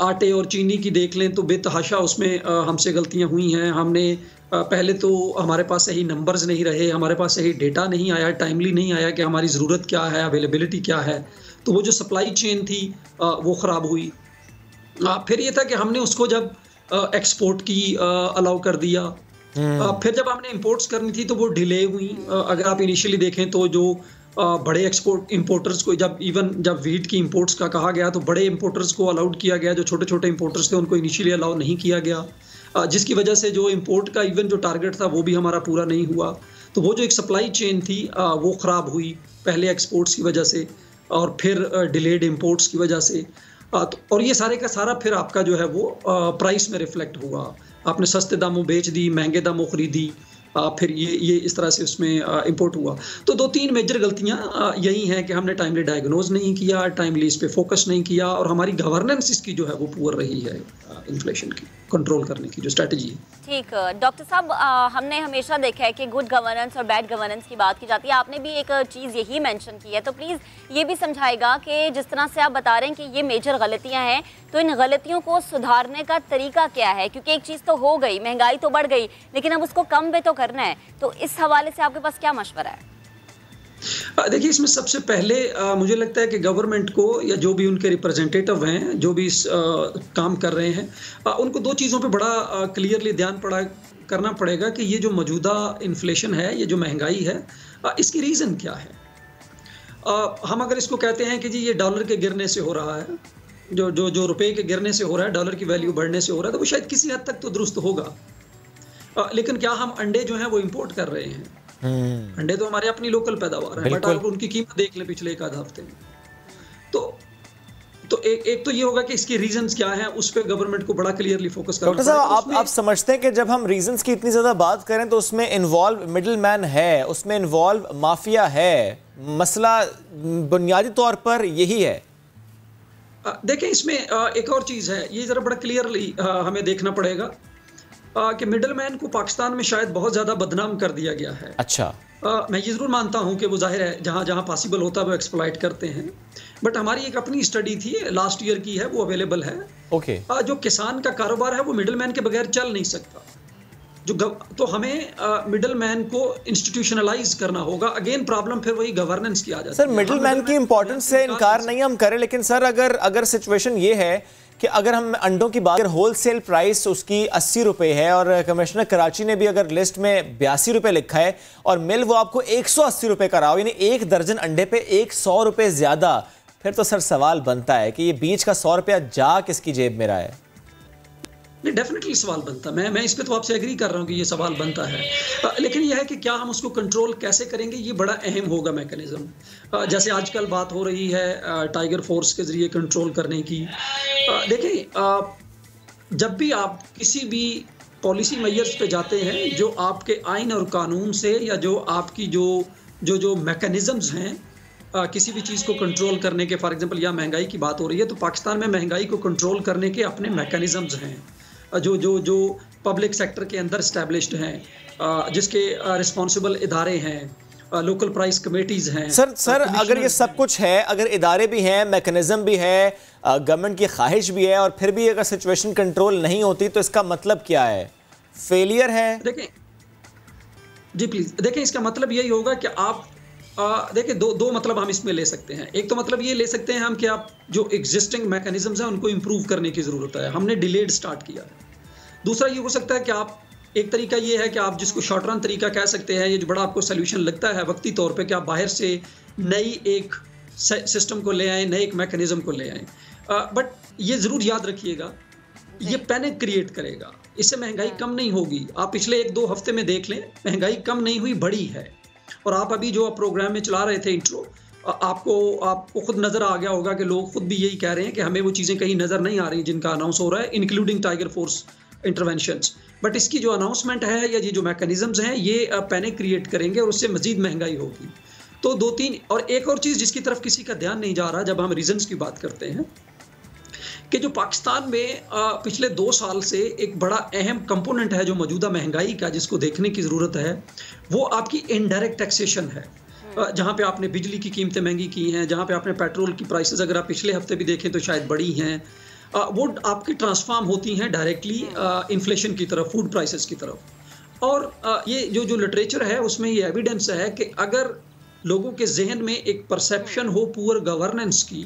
आटे और चीनी की देख लें तो बेतहाशा उसमें हमसे गलतियां हुई हैं। हमने पहले तो हमारे पास सही नंबर्स नहीं रहे, हमारे पास सही डेटा नहीं आया, टाइमली नहीं आया कि हमारी ज़रूरत क्या है, अवेलेबिलिटी क्या है। तो वो जो सप्लाई चेन थी वो ख़राब हुई। फिर ये था कि हमने उसको जब एक्सपोर्ट की अलाउ कर दिया, फिर जब हमने इंपोर्ट्स करनी थी तो वो डिले हुई। अगर आप इनिशियली देखें तो जो बड़े इंपोर्टर्स को जब वीट की इंपोर्ट्स का कहा गया तो बड़े इंपोर्टर्स को अलाउड किया गया, जो छोटे छोटे इंपोर्टर्स थे उनको इनिशियली अलाउ नहीं किया गया, जिसकी वजह से जो इंपोर्ट का जो टारगेट था वो भी हमारा पूरा नहीं हुआ। तो वो जो एक सप्लाई चेन थी वो ख़राब हुई, पहले एक्सपोर्ट्स की वजह से और फिर डिलेड इंपोर्ट्स की वजह से। और ये सारे का सारा फिर आपका जो है वो प्राइस में रिफ्लेक्ट हुआ। आपने सस्ते दामों बेच दी, महंगे दामों खरीदी, फिर ये इस तरह से उसमें इंपोर्ट हुआ। तो 2-3 मेजर गलतियां यही हैं कि हमने टाइमली डायग्नोज नहीं किया, टाइमली इस पे फोकस नहीं किया, और हमारी गवर्नेंस इसकी जो है वो पुअर रही है इन्फ्लेशन की कंट्रोल करने की जो स्ट्रेटजी है। ठीक, डॉक्टर साहब, हमने हमेशा देखा है कि गुड गवर्नेंस और बैड गवर्नेंस की बात की जाती है। आपने भी एक चीज़ यही मेंशन की है, तो प्लीज़ ये भी समझाएगा कि जिस तरह से आप बता रहे हैं कि ये मेजर गलतियां हैं, तो इन गलतियों को सुधारने का तरीका क्या है? क्योंकि एक चीज़ तो हो गई, महंगाई तो बढ़ गई, लेकिन अब उसको कम भी तो करना है। तो इस हवाले से आपके पास क्या मशवरा है? देखिए, इसमें सबसे पहले मुझे लगता है कि गवर्नमेंट को या जो भी उनके रिप्रेजेंटेटिव हैं, जो भी इस काम कर रहे हैं, उनको 2 चीज़ों पे बड़ा क्लियरली ध्यान करना पड़ेगा कि ये जो मौजूदा इन्फ्लेशन है, ये जो महंगाई है, इसकी रीज़न क्या है। हम अगर इसको कहते हैं कि जी ये डॉलर के गिरने से हो रहा है, जो रुपए के गिरने से हो रहा है, डॉलर की वैल्यू बढ़ने से हो रहा है, तो वो शायद किसी हद तक तो दुरुस्त होगा। लेकिन क्या हम अंडे जो हैं वो इंपोर्ट कर रहे हैं? अंडे तो हमारे अपनी लोकल पैदावार है, बट आप उनकी कीमत देख लें पिछले 1 आध हफ्ते में, तो एक तो ये होगा कि इसके रीजंस क्या हैं, उस पे गवर्नमेंट को बड़ा क्लियरली फोकस करना डॉक्टर साहब, आप समझते हैं कि जब हम रीजंस की इतनी ज्यादा बात करें तो उसमें इन्वॉल्व मिडिल मैन है, उसमें इन्वॉल्व माफिया है, मसला बुनियादी तौर पर यही है? देखें, इसमें एक और चीज़ है, ये ज़रा बड़ा क्लियरली हमें देखना पड़ेगा कि मिडल मैन को पाकिस्तान में शायद बहुत ज़्यादा बदनाम कर दिया गया है। अच्छा, मैं ये ज़रूर मानता हूँ कि वो जाहिर है जहाँ जहाँ पॉसिबल होता है वो एक्सप्लॉइट करते हैं, बट हमारी एक अपनी स्टडी थी लास्ट ईयर की है, वो अवेलेबल है। ओके। जो किसान का कारोबार है वो मिडल मैन के बगैर चल नहीं सकता। तो हमें मिडल मैन को इंस्टीट्यूशनलाइज करना होगा। अगेन प्रॉब्लम फिर वही गवर्नेंस की आ जाती है। सर, मिडल मैन की इंपॉर्टेंस से इनकार नहीं हम करें, लेकिन सर अगर सिचुएशन ये है कि अगर हम अंडों की बात, होलसेल प्राइस उसकी 80 रुपए है और कमिश्नर कराची ने भी अगर लिस्ट में 82 रुपए लिखा है और मिल वो आपको 180 रुपए का रहा हो, यानी 1 दर्जन अंडे पे 100 रुपए ज्यादा, फिर तो सर सवाल बनता है कि ये बीच का 100 रुपया जा किसकी जेब में रहा है? नहीं, डेफिनेटली सवाल बनता है। मैं इस पे तो आपसे एग्री कर रहा हूँ कि ये सवाल बनता है, लेकिन यह है कि क्या हम उसको कंट्रोल कैसे करेंगे, ये बड़ा अहम होगा मैकेनिज्म। जैसे आजकल बात हो रही है टाइगर फोर्स के जरिए कंट्रोल करने की। देखिए, जब भी आप किसी भी पॉलिसी मेजर्स पे जाते हैं जो आपके आइन और कानून से या जो आपकी जो मैकेनिज्म्स हैं किसी भी चीज़ को कंट्रोल करने के, फॉर एग्जांपल या महंगाई की बात हो रही है, तो पाकिस्तान में महंगाई को कंट्रोल करने के अपने मैकेनिज्म्स हैं जो पब्लिक सेक्टर के अंदर स्टैब्लिश्ड हैं, जिसके रिस्पॉन्सिबल इदारे हैं, लोकल प्राइस कमेटीज हैं। सर अगर ये सब कुछ है, अगर इदारे भी हैं, मैकेनिज्म भी है, गवर्नमेंट की ख्वाहिश भी है, और फिर भी अगर सिचुएशन कंट्रोल नहीं होती तो इसका मतलब क्या है? फेलियर है? देखें जी, प्लीज देखें, इसका मतलब यही होगा कि आप देखिए दो मतलब हम इसमें ले सकते हैं। एक तो मतलब ये ले सकते हैं हम कि आप जो एग्जिस्टिंग मैकेनिज्म्स हैं उनको इम्प्रूव करने की ज़रूरत है, हमने डिलेड स्टार्ट किया है। दूसरा ये हो सकता है कि आप, एक तरीका ये है कि आप जिसको शॉर्ट रन तरीका कह सकते हैं, ये जो बड़ा आपको सोल्यूशन लगता है वक्ती तौर पे, कि आप बाहर से नई एक सिस्टम को ले आएँ, नए एक मैकेनिज्म को ले आएँ। बट ये ज़रूर याद रखिएगा, ये पैनिक क्रिएट करेगा, इससे महंगाई कम नहीं होगी। आप पिछले 1-2 हफ्ते में देख लें, महंगाई कम नहीं हुई, बढ़ी है। और आप अभी जो प्रोग्राम में चला रहे थे इंट्रो, आपको खुद नज़र आ गया होगा कि लोग खुद भी यही कह रहे हैं कि हमें वो चीज़ें कहीं नज़र नहीं आ रही जिनका अनाउंस हो रहा है, including tiger force interventions. But इसकी जो अनाउंसमेंट है या ये जो मैकेनिज्म्स हैं, ये पैनिक क्रिएट करेंगे और उससे मजीद महंगाई होगी। तो 2-3 और एक और चीज़ जिसकी तरफ किसी का ध्यान नहीं जा रहा जब हम रीजंस की बात करते हैं, कि जो पाकिस्तान में पिछले 2 साल से एक बड़ा अहम कंपोनेंट है जो मौजूदा महंगाई का, जिसको देखने की ज़रूरत है, वो आपकी इनडायरेक्ट टैक्सेशन है। जहाँ पे आपने बिजली की कीमतें महंगी की हैं, जहाँ पे आपने पेट्रोल की प्राइसेस अगर आप पिछले हफ्ते भी देखें तो शायद बढ़ी हैं, वो आपकी ट्रांसफॉर्म होती हैं डायरेक्टली इन्फ्लेशन की तरफ, फूड प्राइसेस की तरफ। और ये जो लिटरेचर है उसमें ये एविडेंस है कि अगर लोगों के जहन में एक परसेप्शन हो पुअर गवर्नेंस की,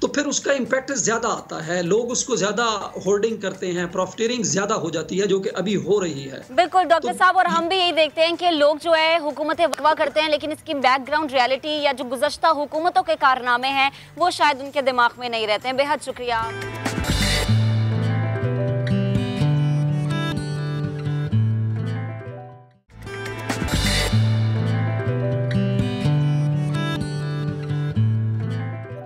तो फिर उसका इम्पैक्ट ज़्यादा आता है, लोग उसको ज़्यादा होल्डिंग करते हैं, प्रॉफिटियरिंग ज़्यादा हो जाती है, जो कि अभी हो रही है। बिल्कुल डॉक्टर साहब, और हम भी यही देखते हैं कि लोग जो है हुकूमतें वकवा करते हैं, लेकिन इसकी बैकग्राउंड रियलिटी या जो गुज़श्ता हुकूमतों के कारनामे हैं वो शायद उनके दिमाग में नहीं रहते हैं। बेहद शुक्रिया।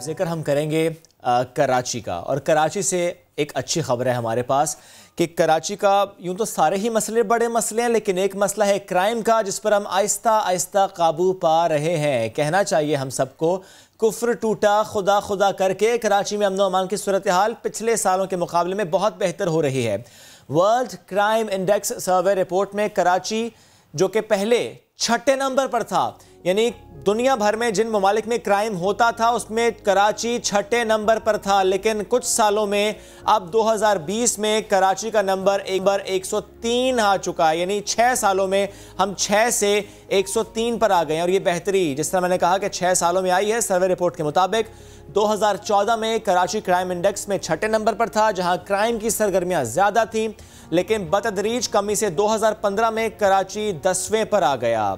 जिक्र हम करेंगे कराची का। और कराची से एक अच्छी खबर है हमारे पास कि कराची का यूं तो सारे ही मसले बड़े मसले हैं, लेकिन एक मसला है क्राइम का जिस पर हम आहिस्ता आहिस्ता काबू पा रहे हैं। कहना चाहिए हम सबको, कुफ्र टूटा खुदा खुदा करके कराची में अमन व अमान की सूरत हाल पिछले सालों के मुकाबले में बहुत बेहतर हो रही है। World crime index survey report में कराची, जो कि पहले 6ठे नंबर पर था, यानी दुनिया भर में जिन ममालिक में क्राइम होता था उसमें कराची 6ठे नंबर पर था, लेकिन कुछ सालों में अब 2020 में कराची का नंबर 103 आ चुका है। यानी 6 सालों में हम 6 से 103 पर आ गए हैं। और ये बेहतरी जिस तरह मैंने कहा कि 6 सालों में आई है, सर्वे रिपोर्ट के मुताबिक 2014 में कराची क्राइम इंडेक्स में 6ठे नंबर पर था, जहां क्राइम की सरगर्मियां ज्यादा थीं, लेकिन बतदरीज कमी से 2015 में कराची 10वें पर आ गया।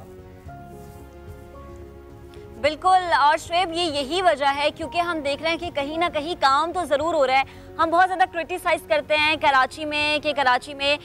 बिल्कुल, और शुएब यही वजह है क्योंकि हम देख रहे हैं कि कहीं ना कहीं काम तो ज़रूर हो रहा है। हम बहुत ज़्यादा क्रिटिसाइज़ करते हैं कराची में कि कराची में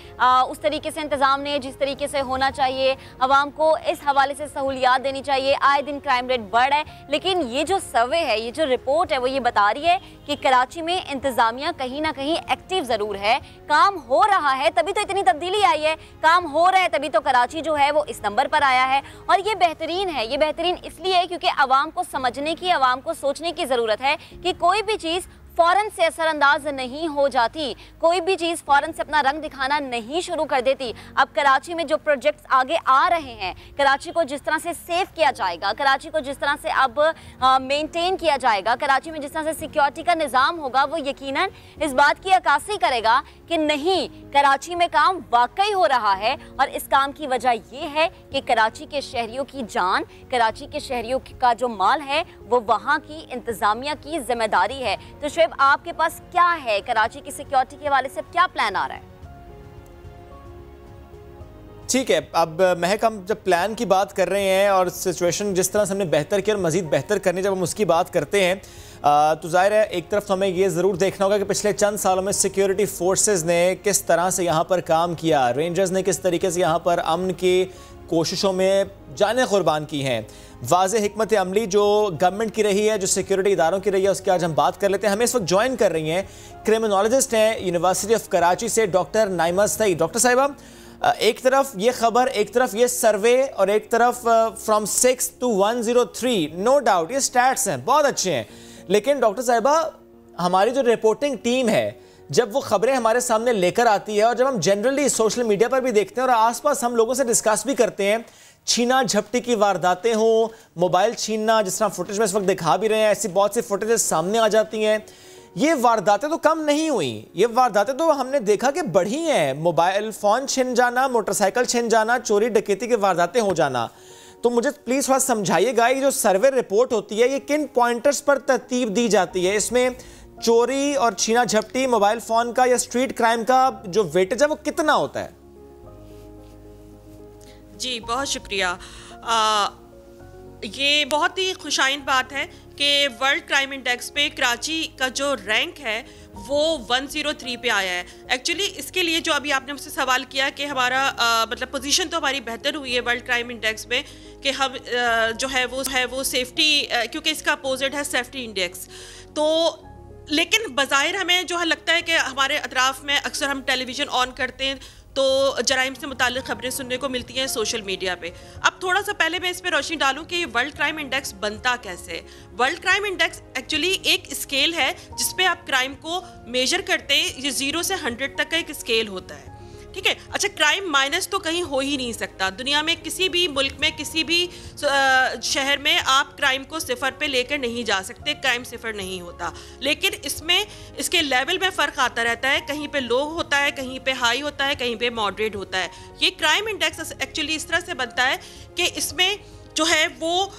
उस तरीके से इंतज़ाम नहीं जिस तरीके से होना चाहिए, आवाम को इस हवाले से सहूलियात देनी चाहिए, आए दिन क्राइम रेट बढ़ है। लेकिन ये जो सर्वे है, ये जो रिपोर्ट है, वो ये बता रही है कि कराची में इंतज़ामिया कहीं ना कहीं एक्टिव ज़रूर है, काम हो रहा है, तभी तो इतनी तब्दीली आई है। काम हो रहा है तभी तो कराची जो है वो इस नंबर पर आया है। और ये बेहतरीन है, ये बेहतरीन इसलिए है क्योंकि आवाम को समझने की, आवाम को सोचने की ज़रूरत है कि कोई भी चीज़ फौरन से असरअंदाज नहीं हो जाती, कोई भी चीज़ फौरन से अपना रंग दिखाना नहीं शुरू कर देती। अब कराची में जो प्रोजेक्ट्स आगे आ रहे हैं, कराची को जिस तरह से सेव किया जाएगा, कराची को जिस तरह से अब मेंटेन किया जाएगा, कराची में जिस तरह से सिक्योरिटी का निज़ाम होगा, वो यकीनन इस बात की अक्कासी करेगा कि नहीं, कराची में काम वाकई हो रहा है। और इस काम की वजह ये है कि कराची के शहरियों की जान, कराची के शहरियों का जो माल है, वो वहाँ की इंतज़ामिया की जिम्मेदारी है। तो शुएब, आपके पास क्या है कराची की सिक्योरिटी के हवाले से, क्या प्लान आ रहा है? ठीक है, अब महक, हम जब प्लान की बात कर रहे हैं और सिचुएशन जिस तरह से हमने बेहतर की और मज़ीद बेहतर करने जब हम उसकी बात करते हैं, तो ज़ाहिर है एक तरफ तो हमें ये ज़रूर देखना होगा कि पिछले चंद सालों में सिक्योरिटी फोर्सेस ने किस तरह से यहाँ पर काम किया, रेंजर्स ने किस तरीके से यहाँ पर अमन की कोशिशों में जानें कुर्बान की हैं। वाज़े हिकमत अमली जो गवर्नमेंट की रही है, जो सिक्योरिटी इदारों की रही है, उसकी आज हम बात कर लेते हैं। हमें इस वक्त ज्वाइन कर रही हैं क्रिमिनोलॉजिस्ट हैं यूनिवर्सिटी ऑफ कराची से डॉक्टर नाइमा सईद। डॉक्टर साहिबा, एक तरफ ये खबर, एक तरफ ये सर्वे और एक तरफ फ्रॉम 6 to 103, नो डाउट ये स्टैट्स हैं, बहुत अच्छे हैं। लेकिन डॉक्टर साहिबा, हमारी जो रिपोर्टिंग टीम है, जब वो खबरें हमारे सामने लेकर आती है और जब हम जनरली सोशल मीडिया पर भी देखते हैं और आसपास हम लोगों से डिस्कस भी करते हैं, छीना झपटी की वारदातें हों, मोबाइल छीनना, जिस तरह फुटेज में इस वक्त दिखा भी रहे हैं, ऐसी बहुत सी फुटेजेस सामने आ जाती हैं। ये वारदातें तो कम नहीं हुई, ये वारदातें तो हमने देखा कि बढ़ी हैं। मोबाइल फ़ोन छिन जाना, मोटरसाइकिल छिन जाना, चोरी डकैती की वारदातें हो जाना। तो मुझे प्लीज़ थोड़ा समझाइएगा, ये जो सर्वे रिपोर्ट होती है, ये किन पॉइंटर्स पर तरतीब दी जाती है? इसमें चोरी और छीना झपटी, मोबाइल फ़ोन का या स्ट्रीट क्राइम का जो वेटेज है वो कितना होता है? जी बहुत शुक्रिया। ये बहुत ही खुशाइन बात है कि वर्ल्ड क्राइम इंडेक्स पे कराची का जो रैंक है वो 103 पे आया है। एक्चुअली इसके लिए जो अभी आपने मुझसे सवाल किया कि हमारा मतलब पोजीशन तो हमारी बेहतर हुई है वर्ल्ड क्राइम इंडेक्स में कि हम जो है वो सेफ्टी, क्योंकि इसका अपोजिट है सेफ्टी इंडेक्स। तो लेकिन बज़ाहिर हमें जो है लगता है कि हमारे अतराफ़ में अक्सर हम टेलीविज़न ऑन करते हैं तो जराइम से मुताल्लिक़ खबरें सुनने को मिलती हैं सोशल मीडिया पे। अब थोड़ा सा पहले मैं इस पर रोशनी डालूं कि ये वर्ल्ड क्राइम इंडेक्स बनता कैसे। वर्ल्ड क्राइम इंडेक्स एक्चुअली एक स्केल है जिस पे आप क्राइम को मेजर करते हैं। ये 0 से 100 तक का एक स्केल होता है, ठीक है। अच्छा, क्राइम माइनस तो कहीं हो ही नहीं सकता दुनिया में, किसी भी मुल्क में, किसी भी शहर में आप क्राइम को 0 पे लेकर नहीं जा सकते, क्राइम 0 नहीं होता। लेकिन इसमें इसके लेवल में फ़र्क आता रहता है, कहीं पे लो होता है, कहीं पे हाई होता है, कहीं पे मॉडरेट होता है। ये क्राइम इंडेक्स एक्चुअली इस तरह से बनता है कि इसमें जो है वो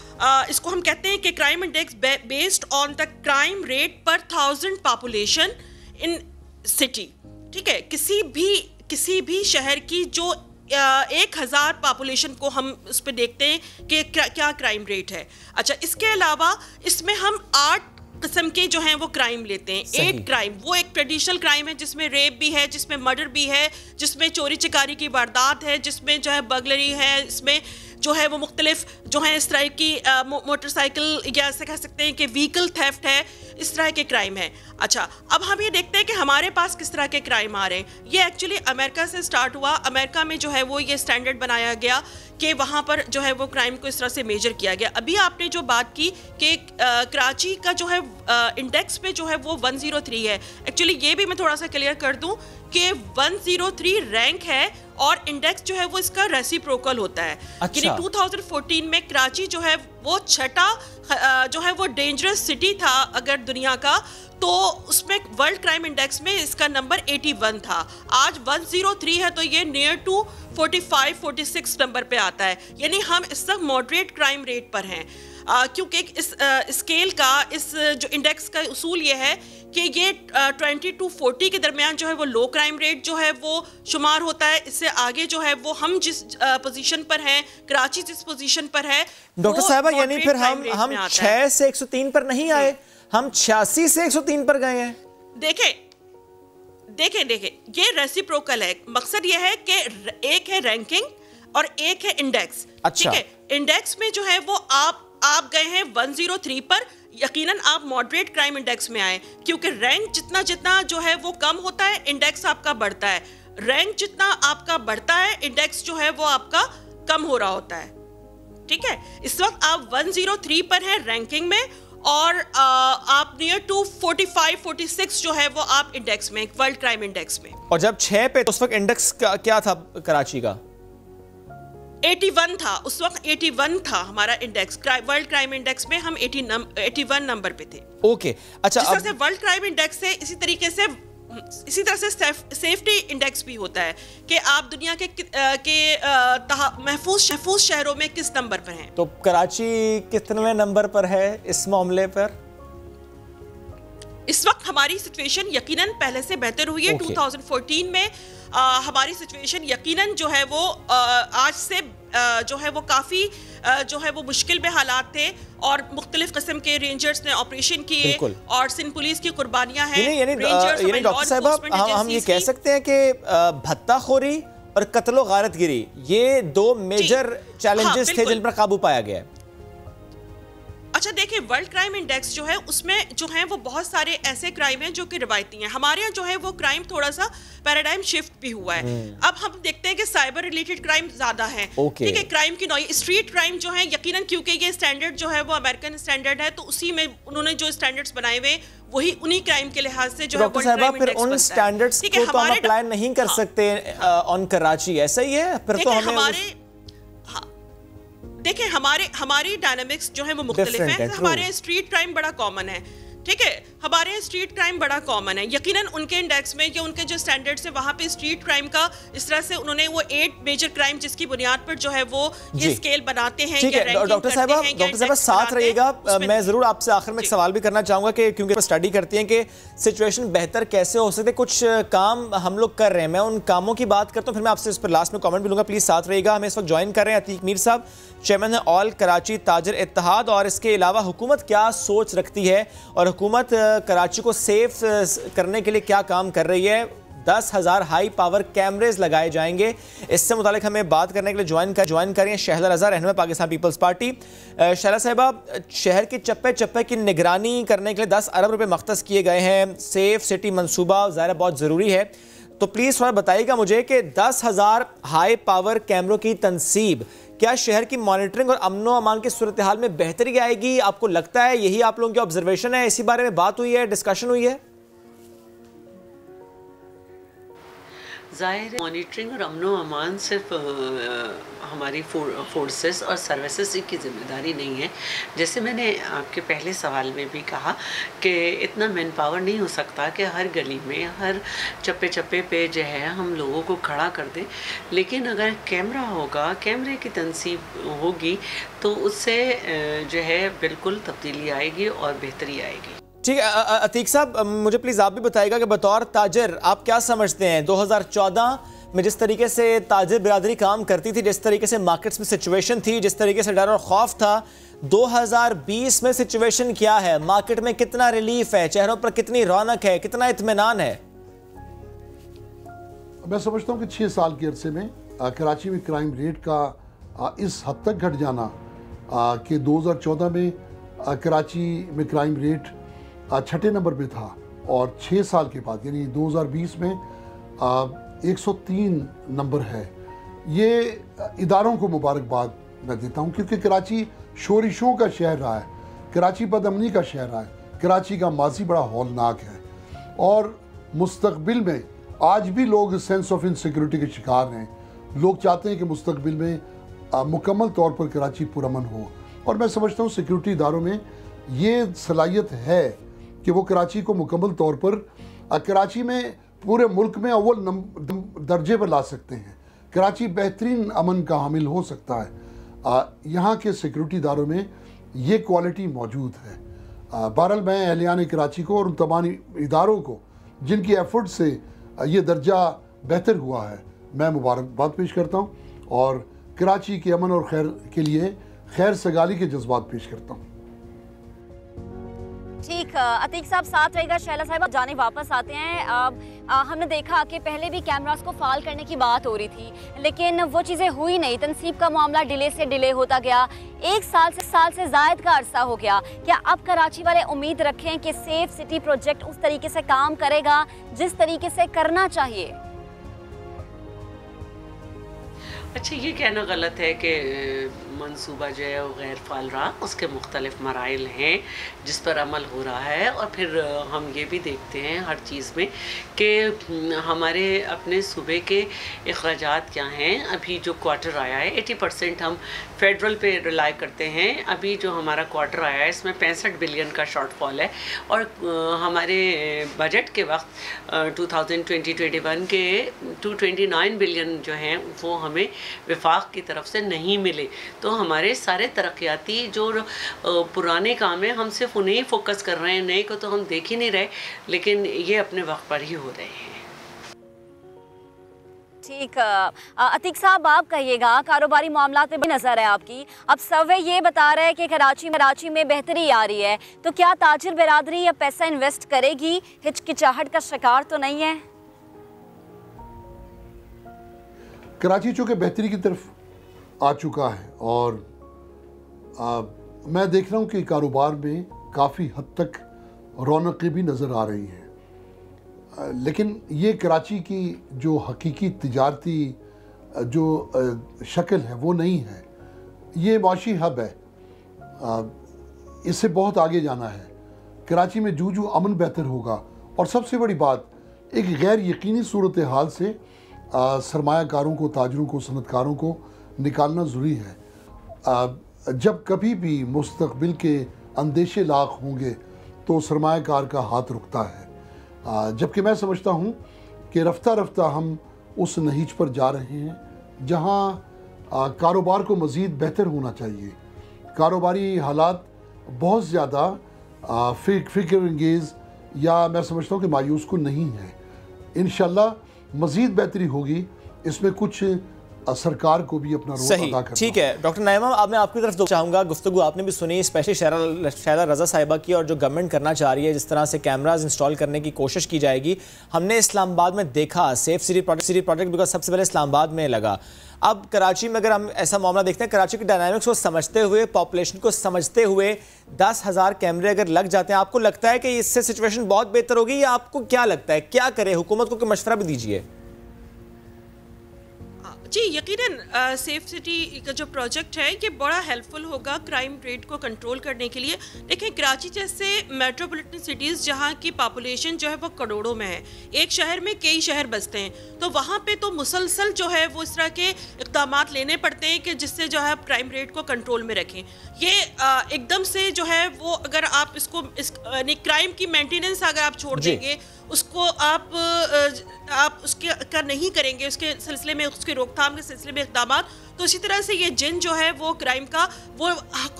इसको हम कहते हैं कि crime index based on the crime rate पर 1000 पॉपुलेशन इन सिटी, ठीक है। किसी भी शहर की जो 1000 पॉपुलेशन को हम उस पर देखते हैं कि क्या क्राइम रेट है। अच्छा, इसके अलावा इसमें हम 8 किस्म के जो हैं वो क्राइम लेते हैं। 8 क्राइम, वो एक ट्रेडिशनल क्राइम है जिसमें रेप भी है, जिसमें मर्डर भी है, जिसमें चोरी चिकारी की वारदात है, जिसमें जो है बगलरी है, इसमें जो है वो मुख्तलिफ जो है इस तरह की मोटरसाइकिल या ऐसे कह सकते हैं कि व्हीकल थेफ्ट है, इस तरह के क्राइम है। अच्छा, अब हम ये देखते हैं कि हमारे पास किस तरह के क्राइम आ रहे हैं। ये एक्चुअली अमेरिका से स्टार्ट हुआ। अमेरिका में जो है वो ये स्टैंडर्ड बनाया गया कि वहाँ पर जो है वो क्राइम को इस तरह से मेजर किया गया। अभी आपने जो बात की कि कराची का जो है इंडेक्स पे जो है वो 103 है। एक्चुअली ये भी मैं थोड़ा सा क्लियर कर दूं कि 103 रैंक है और इंडेक्स जो है वो इसका रेसिप्रोकल होता है। यानी 2014 में कराची जो है वो छठा जो है वो डेंजरस सिटी था अगर दुनिया का, तो उसमें वर्ल्ड क्राइम इंडेक्स में इसका नंबर 81 था। आज 103 है, तो ये नियर टू 45-46 नंबर पे आता है। यानी हम इस वक्त मॉडरेट क्राइम रेट पर हैं, क्योंकि इस स्केल का, इस जो इंडेक्स का उसूल ये है कि ये 20 to 40 के दरमियान जो है वो लो क्राइम रेट जो है वो शुमार होता है। इससे आगे जो है वो हम जिस पोजीशन पर हैं, कराची जिस पोजीशन पर है, डॉक्टर साहबा, यानी फिर हम 6 से 103 पर नहीं आए, हम 86 से 103 पर गए हैं। देखें, ये रेसिप्रोकल है। मकसद ये है कि एक है रैंकिंग और एक है इंडेक्स। अच्छा। ठीक है, इंडेक्स में जो है वो आप गए हैं 103 पर, यकीनन आप मॉडरेट क्राइम इंडेक्स में आए, क्योंकि रैंक जितना जो है वो कम होता है, इंडेक्स आपका बढ़ता है। रैंक जितना आपका बढ़ता है, इंडेक्स जो है वो आपका कम हो रहा होता है। ठीक है, इस वक्त आप 103 पर हैं रैंकिंग में, और आप नियर टू 45-46 जो है वो आप इंडेक्स में, वर्ल्ड क्राइम इंडेक्स में। और जब 6 पे, तो उस वक्त इंडेक्स क्या था कराची का? 81 था उस वक्त। 81 था हमारा इंडेक्स, वर्ल्ड क्राइम इंडेक्स में हम 81 नंबर पे थे। ओके, अच्छा। जिस तरह से वर्ल्ड क्राइम इंडेक्स से इसी तरह से सेफ्टी इंडेक्स भी होता है कि आप दुनिया के महफूज शहरों में किस नंबर पर हैं। तो कराची कितने नंबर पर है इस मामले पर? इस वक्त हमारी सिचुएशन यकीनन पहले से बेहतर हुई है। 2014 में हमारी सिचुएशन यकीनन जो है वो आज से जो है वो काफ़ी जो है वो मुश्किल में हालात थे, और मुख्तलिफ किस्म के रेंजर्स ने ऑपरेशन किए, और सिंध पुलिस की कुर्बानियां हैं। यानी डॉक्टर साहब, हम ये कह सकते हैं कि भत्ताखोरी और कत्लो गारतगिरी, ये 2 मेजर चैलेंजेस थे जिन पर काबू पाया गया है। अच्छा, देखिए, वर्ल्ड क्राइम इंडेक्स जो है उसमें जो है वो बहुत सारे ऐसे क्राइम हैं जो कि रिवायती हैं। हमारे यहाँ जो है वो क्राइम थोड़ा सा पैराडाइम शिफ्ट भी हुआ है। अब हम देखते हैं कि साइबर रिलेटेड क्राइम ज्यादा है। ठीक है, क्राइम की नौई, स्ट्रीट क्राइम जो है यकीनन, क्योंकि ये स्टैंडर्ड जो है वो अमेरिकन स्टैंडर्ड है, तो उसी में उन्होंने जो स्टैंडर्ड्स बनाए हुए वही उन्हीं क्राइम के लिहाज से जो है वर्ल्ड क्राइम इंडेक्स उन स्टैंडर्ड्स को तो हम अप्लाई नहीं कर सकते ऑन कराची, ऐसा ही है? फिर तो हमें देखें, हमारी डायनामिक्स जो है वो मुख्तलिफ है। हमारे स्ट्रीट क्राइम बड़ा कॉमन है। ठीक है, हमारे स्ट्रीट क्राइम बड़ा कॉमन है। यकीनन उनके इंडेक्स में या उनके जो स्टैंडर्ड्स है वहाँ पे स्ट्रीट क्राइम का इस तरह से उन्होंने वो 8 मेजर क्राइम जिसकी बुनियाद पर जो है वो ये स्केल बनाते हैं। ठीक है डॉक्टर साहब, साथ रहिएगा। मैं जरूर आपसे आखिर में एक सवाल भी करना चाहूंगा कि क्योंकि स्टडी करती हैं कि सिचुएशन बेहतर कैसे हो सकते, कुछ काम हम लोग कर रहे हैं, मैं उन कामों की बात करता हूँ, फिर मैं आपसे इस पर लास्ट में कमेंट भी लूंगा। प्लीज साथ रहिएगा। हमें इस वक्त ज्वाइन कर रहे हैं अतीक मीर साहब, चेयरमैन है ऑल कराची ताजर इत्तेहाद, और इसके अलावा हुकूमत क्या सोच रखती है और हुकूमत कराची को सेफ करने के लिए क्या काम कर रही है। 10,000 हाई पावर कैमरेज लगाए जाएंगे, इससे मुतालिक हमें बात करने के लिए ज्वाइन कर रही हैं शहला रज़ा, रहनुमा पाकिस्तान पीपल्स पार्टी। शहला साहिबा, शहर की चप्पे चप्पे की निगरानी करने के लिए 10 अरब रुपए मख्तस किए गए हैं। सेफ सिटी मंसूबा ज़ाहिर बहुत ज़रूरी है, तो प्लीज़ थोड़ा बताइएगा मुझे कि 10,000 हाई पावर कैमरों की तनसीब क्या शहर की मॉनिटरिंग और अमनो अमान की सूरत हाल में बेहतरी आएगी? आपको लगता है यही आप लोगों की ऑब्जर्वेशन है? इसी बारे में बात हुई है, डिस्कशन हुई है? ज़ाहिर मॉनिटरिंग और अमनो अमान सिर्फ हमारी फोर्सेस और सर्विसेज की ज़िम्मेदारी नहीं है। जैसे मैंने आपके पहले सवाल में भी कहा कि इतना मैन पावर नहीं हो सकता कि हर गली में, हर चप्पे चप्पे पे जो है हम लोगों को खड़ा कर दें, लेकिन अगर कैमरा होगा, कैमरे की तनसीब होगी, तो उससे जो है बिल्कुल तब्दीली आएगी और बेहतरी आएगी। ठीक है अतीक साहब, मुझे प्लीज़ आप भी बताइएगा कि बतौर ताजर आप क्या समझते हैं 2014 में जिस तरीके से ताजर बिरादरी काम करती थी, जिस तरीके से मार्केट्स में सिचुएशन थी, जिस तरीके से डर और खौफ था, 2020 में सिचुएशन क्या है? मार्केट में कितना रिलीफ है? चेहरों पर कितनी रौनक है? कितना इत्मीनान है? मैं समझता हूँ कि 6 साल के अरसे में कराची में क्राइम रेट का इस हद तक घट जाना कि 2014 में कराची में क्राइम रेट 6ठे नंबर पे था और 6 साल के बाद यानी 2020 में 103 नंबर है। ये इदारों को मुबारकबाद मैं देता हूँ क्योंकि कराची शोरिशों का शहर रहा है, कराची बदअमनी का शहर रहा है, कराची का माजी बड़ा हौलनाक है और मुस्तकबिल में आज भी लोग सेंस ऑफ इनसिक्योरिटी के शिकार हैं। लोग चाहते हैं कि मुस्तकबिल में मुकम्मल तौर पर कराची पुरअमन हो और मैं समझता हूँ सिक्योरिटी इदारों में ये सलाहियत है कि वो कराची को मुकम्मल तौर पर कराची में पूरे मुल्क में अव्वल दर्जे पर ला सकते हैं। कराची बेहतरीन अमन का हामिल हो सकता है। यहाँ के सिक्योरिटी इदारों में ये क्वालिटी मौजूद है। बहरहाल मैं अहलियान कराची को और उन तमाम इदारों को जिनकी एफर्ट से ये दर्जा बेहतर हुआ है मैं मुबारकबाद पेश करता हूँ और कराची के अमन और खैर के लिए खैर सगाली के जज्बात पेश करता हूँ। ठीक, अतीक साहब साथ रहेगा। शैला साहब जाने वापस आते हैं। हमने देखा कि पहले भी कैमरास को फाल करने की बात हो रही थी लेकिन वो चीज़ें हुई नहीं। तनसीब का मामला डिले से डिले होता गया, 1 साल से ज़ायद का अरसा हो गया। क्या अब कराची वाले उम्मीद रखें कि सेफ सिटी प्रोजेक्ट उस तरीके से काम करेगा जिस तरीके से करना चाहिए? अच्छा, ये कहना गलत है कि मंसूबा जो है वो गैर फाल रहा, उसके मुख्तलिफ मराइल हैं जिस पर अमल हो रहा है और फिर हम ये भी देखते हैं हर चीज़ में कि हमारे अपने सूबे के अखराजात क्या हैं। अभी जो क्वार्टर आया है 80% हम फेडरल पे रिलाई करते हैं। अभी जो हमारा क्वार्टर आया है इसमें 65 बिलियन का शॉर्टफॉल है और हमारे बजट के वक्त 2020-21 के 229 बिलियन जो हैं वो हमें विफाक की तरफ से नहीं मिले। तो हमारे सारे तरक्याती जो पुराने काम हैं हम सिर्फ उन्हें ही फोकस कर रहे हैं, नए को तो हम देख ही नहीं रहे, लेकिन ये अपने वक्त पर ही हो रहे हैं। ठीक, अतीक साहब आप कहिएगा, कारोबारी मामलात में भी नज़र है आपकी। अब सर्वे ये बता रहा है कि कराची में बेहतरी आ रही है, तो क्या ताजिर बिरादरी या पैसा इन्वेस्ट करेगी? हिचकिचाहट का शिकार तो नहीं है? कराची चूँकि बेहतरी की तरफ आ चुका है और मैं देख रहा हूँ कि कारोबार में काफ़ी हद तक रौनकें भी नज़र आ रही हैं, लेकिन ये कराची की जो हकीकी तिजारती जो शक्ल है वो नहीं है। ये माशी हब है, इससे बहुत आगे जाना है। कराची में जू अमन बेहतर होगा और सबसे बड़ी बात, एक गैर यकीनी सूरत हाल से सरमायाकारों को, ताजरों को, सनतकारों को निकालना ज़रूरी है। जब कभी भी मुस्तकबिल के अंदेशे लाख होंगे तो सरमायाकार का हाथ रुकता है। जबकि मैं समझता हूँ कि रफ्ता रफ्ता हम उस नहीज पर जा रहे हैं जहाँ कारोबार को मज़ीद बेहतर होना चाहिए। कारोबारी हालात बहुत ज़्यादा फ़िक्र अंगेज़ या मैं समझता हूँ कि मायूस कुन नहीं है। इंशाल्लाह मज़ीद बेहतरी होगी, इसमें कुछ सरकार को भी अपना रोल अदा करना। ठीक है डॉक्टर नाइमा, अब मैं आपकी तरफ चाहूँगा, गुफ्तगू आपने भी सुनी स्पेशली शैला रज़ा साहिबा की, और जो गवर्नमेंट करना चाह रही है, जिस तरह से कैमराज इंस्टॉल करने की कोशिश की जाएगी। हमने इस्लामाबाद में देखा सेफ सिटी प्रोजेक्ट बिकॉज सबसे पहले इस्लामाबाद में लगा। अब कराची में अगर हम ऐसा मामला देखते हैं, कराची की डायनामिक्स को समझते हुए, पॉपुलेशन को समझते हुए 10,000 कैमरे अगर लग जाते हैं, आपको लगता है कि इससे सिचुएशन बहुत बेहतर होगी या आपको क्या लगता है क्या करे? हुकूमत को मशवरा भी दीजिए। जी यकीनन सेफ सिटी का जो प्रोजेक्ट है ये बड़ा हेल्पफुल होगा क्राइम रेट को कंट्रोल करने के लिए। देखें, कराची जैसे मेट्रोपॉलिटन सिटीज़ जहाँ की पॉपुलेशन जो है वो करोड़ों में है, एक शहर में कई शहर बसते हैं, तो वहाँ पे तो मुसलसल जो है वो इस तरह के इक़दाम लेने पड़ते हैं कि जिससे जो है क्राइम रेट को कंट्रोल में रखें। ये एकदम से जो है वो अगर आप इसको क्राइम की मेंटेनेंस अगर आप छोड़ देंगे, उसको आप उसके का नहीं करेंगे, उसके सिलसिले में, उसके रोकथाम के सिलसिले में इक़दाम, तो इसी तरह से ये जिन जो है वो क्राइम का वो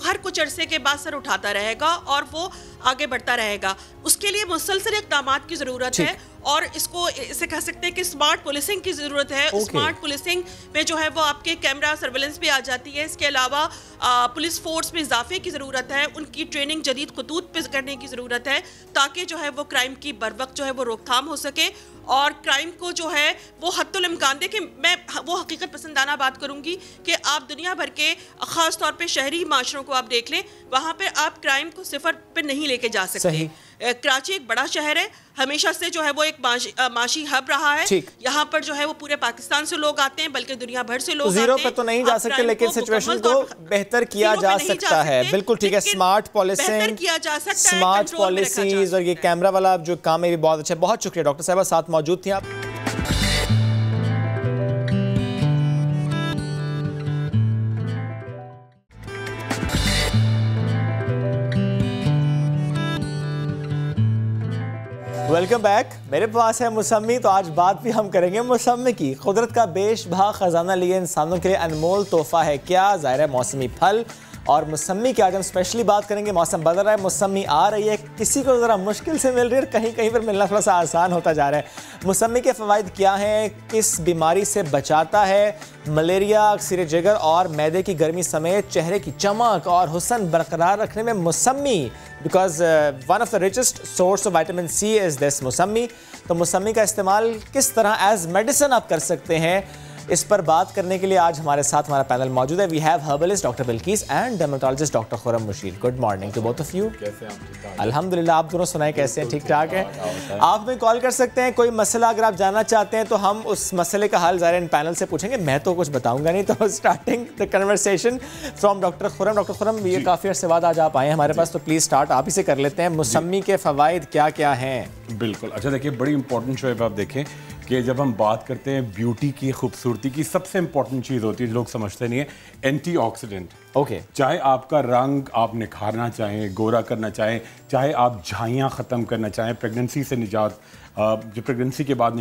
हर कुछ अरसे के बाद सर उठाता रहेगा और वो आगे बढ़ता रहेगा। उसके लिए मुसलसल इक़दाम की ज़रूरत है और इसे कह सकते हैं कि स्मार्ट पुलिसिंग की ज़रूरत है। स्मार्ट पुलिसिंग में जो है वो आपके कैमरा सर्वेलेंस भी आ जाती है। इसके अलावा पुलिस फोर्स में इजाफे की ज़रूरत है, उनकी ट्रेनिंग जदीद खतूत पे करने की ज़रूरत है ताकि जो है वो क्राइम की बर वक्त जो है वो रोकथाम हो सके और क्राइम को जो है वो हद्दुल इम्कान। देखिए, मैं वो हकीकत पसंदाना बात करूंगी कि आप दुनिया भर के ख़ास तौर पे शहरी माशरों को आप देख लें, वहाँ पे आप क्राइम को सिफर पे नहीं लेके जा सकते। कराची एक बड़ा शहर है, हमेशा से जो है वो एक माशी हब रहा है। यहाँ पर जो है वो पूरे पाकिस्तान से लोग आते हैं, बल्कि दुनिया भर से लोग जीरो पे तो नहीं जा सकते, लेकिन सिचुएशन को बेहतर किया जा सकता है। बिल्कुल ठीक है, स्मार्ट पॉलिसिंग किया जा सकता है, स्मार्ट पॉलिसीज और ये कैमरा वाला जो काम है भी बहुत अच्छा है। बहुत शुक्रिया डॉक्टर साहब, साथ मौजूद थी आप। Welcome back. मेरे पास है मौसमी, तो आज बात भी हम करेंगे मौसमी की। कुदरत का बेशबहा खजाना लिए इंसानों के लिए अनमोल तोहफा है क्या? ज़ाहिर है मौसमी फल और मौसमी की आज हम स्पेशली बात करेंगे। मौसम बदल रहा है, मौसमी आ रही है, किसी को ज़रा मुश्किल से मिल रही है, कहीं कहीं पर मिलना थोड़ा सा आसान होता जा रहा है। मौसमी के फ़वाइद क्या हैं, किस बीमारी से बचाता है? मलेरिया, अक्सर जिगर और मैदे की गर्मी समेत चेहरे की चमक और हुस्न बरकरार रखने में मौसमी, because one of the richest source of vitamin C is this mausami. तो मौसमी का इस्तेमाल किस तरह एज मेडिसिन आप कर सकते हैं, इस पर बात करने के लिए आज हमारे साथ हमारा पैनल मौजूद है। We have herbalist doctor Bilquis and dermatologist doctor Khurram Mushir. Good morning to both of you. कैसे हैं? अल्हम्दुलिल्लाह, आप दोनों सुनाए कैसे हैं? ठीक ठाक है। आप हमें कॉल कर सकते हैं, कोई मसला अगर आप जानना चाहते हैं तो हम उस मसले का हल ज़ाहिर इन पैनल से पूछेंगे, मैं तो कुछ बताऊंगा नहीं। तो starting the conversation from doctor Khurram. Doctor Khurram, ये काफ़ी अर्से बाद आज आप आए हैं हमारे पास, तो प्लीज़ स्टार्ट आप ही से कर लेते हैं। मौसमी के फ़वाइद क्या क्या हैं? बिल्कुल, अच्छा देखिए, बड़ी इंपॉर्टेंट शो है। आप देखें कि जब हम बात करते हैं ब्यूटी की, खूबसूरती की, सबसे इंपॉर्टेंट चीज़ होती है जो लोग समझते नहीं है, एंटीऑक्सीडेंट। ओके, चाहे आपका रंग आप निखारना चाहें, गोरा करना चाहें, चाहे आप झाइयाँ ख़त्म करना चाहें, प्रेगनेंसी से निजात, जो प्रेगनेंसी के बाद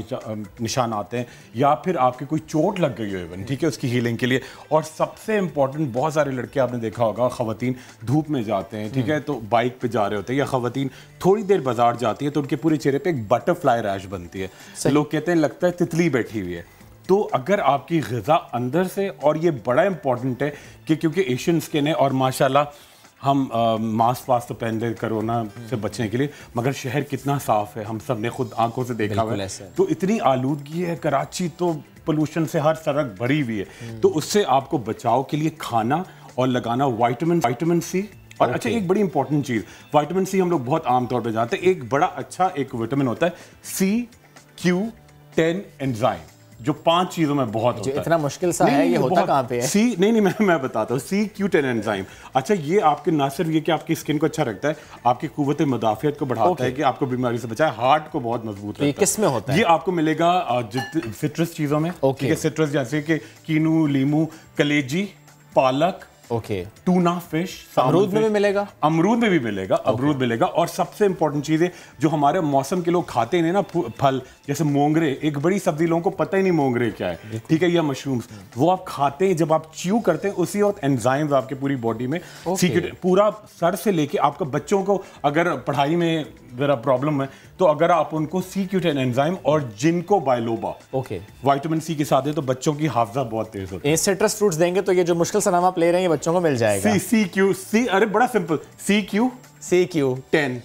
निशान आते हैं, या फिर आपकी कोई चोट लग गई हो इवन, ठीक है, उसकी हीलिंग के लिए। और सबसे इंपॉर्टेंट, बहुत सारे लड़के आपने देखा होगा, ख़वातीन धूप में जाते हैं, ठीक है, तो बाइक पे जा रहे होते हैं, या ख़वातीन थोड़ी देर बाजार जाती है तो उनके पूरे चेहरे पे एक बटरफ्लाई रैश बनती है। लोग कहते हैं लगता है तितली बैठी हुई है। तो अगर आपकी ग़िज़ा अंदर से, और ये बड़ा इंपॉर्टेंट है कि क्योंकि एशियन स्किन है और माशाल्लाह हम मास्क वास्क तो पहन रहे कोरोना से बचने के लिए, मगर शहर कितना साफ़ है, हम सब ने खुद आंखों से देखा हुआ है। तो इतनी आलूदगी है कराची, तो पोल्यूशन से हर सड़क भरी हुई है। तो उससे आपको बचाव के लिए खाना और लगाना विटामिन सी। और अच्छा, एक बड़ी इंपॉर्टेंट चीज़, विटामिन सी हम लोग बहुत आमतौर पर जानते हैं, एक बड़ा अच्छा एक विटामिन होता है CQ10 एंजाइम, जो 5 चीज़ों में बहुत होता है। इतना मुश्किल सा है, ये होता कहाँ पे है? नहीं, मैं बताता हूँ। CQ10 एंजाइम, अच्छा, ये आपके ना सिर्फ ये कि आपकी स्किन को अच्छा रखता है, आपकी कुव्वत मुदाफ़ियत को बढ़ाता है कि आपको बीमारी से बचाए, हार्ट को बहुत मजबूत रखता है। किस में होता है? ये आपको मिलेगा सिट्रस चीज़ों में, ठीक है, सिट्रस जैसे कि कीनू, लीमू, कलेजी, पालक, टूना फिश, अमरूद में भी मिलेगा, अमरूद में भी मिलेगा, अमरूद मिलेगा। और सबसे इंपॉर्टेंट चीज़ है जो हमारे मौसम के लोग खाते हैं ना, फल, जैसे मोंगरे, एक बड़ी सब्जी, लोगों को पता ही नहीं मोंगरे क्या है, ठीक है, या मशरूम्स, वो आप खाते हैं, जब आप च्यू करते हैं उसी वक्त एंजाइम्स आपके पूरी बॉडी में पूरा सर से लेके आपका, बच्चों को अगर पढ़ाई में जरा प्रॉब्लम है तो अगर आप उनको CQ10 एंजाइम और जिनको बायलोबा विटामिन सी के साथ है तो बच्चों की हाफजा बहुत तेज होती है। सिट्रस फ्रूट्स देंगे तो ये जो मुश्किल सा नाम आप ले रहे हैं ये बच्चों को मिल जाएगा। अरे बड़ा सिंपल, CQ10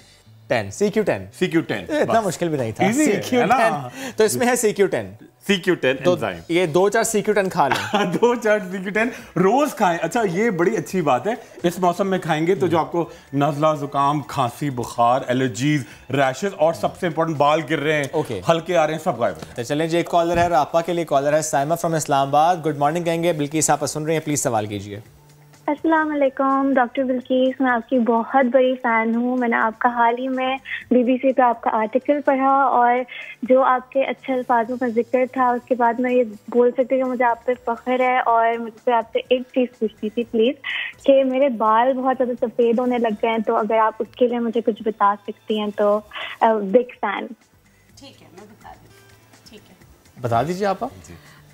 इतना मुश्किल भी नहीं था। CQ10 तो इसमें है CQ10 एंजाइम। ये 2-4 CQ10 खा लें। 2-4 CQ10 रोज खाएं। अच्छा, ये बड़ी अच्छी बात है, इस मौसम में खाएंगे तो जो आपको नज़ला, जुकाम, खांसी, बुखार, एलर्जीज, रैशेस और सबसे इंपॉर्टेंट बाल गिर रहे हैं, हल्के आ रहे हैं, सब गायब है। तो चलें जी, एक कॉलर है, आपा के लिए कॉलर है, Saima from Islamabad. Good morning कहेंगे, बिल्किस आप सुन रहे हैं, प्लीज सवाल कीजिए। अस्सलाम वालेकुम डॉक्टर बिल्किस, मैं आपकी बहुत बड़ी फ़ैन हूँ। मैंने आपका हाल ही में BBC पे आपका आर्टिकल पढ़ा और जो आपके अच्छे अल्फाजों का जिक्र था, उसके बाद मैं ये बोल सकती हूँ कि मुझे आप पे फ़ख्र है। और मुझे आपसे एक चीज़ पूछनी थी प्लीज़, कि मेरे बाल बहुत ज़्यादा सफ़ेद होने लग गए हैं, तो अगर आप उसके लिए मुझे कुछ बता सकती हैं तो बिग फ़ैन। ठीक है, मैं बता दूँ। ठीक है, बता दीजिए आप।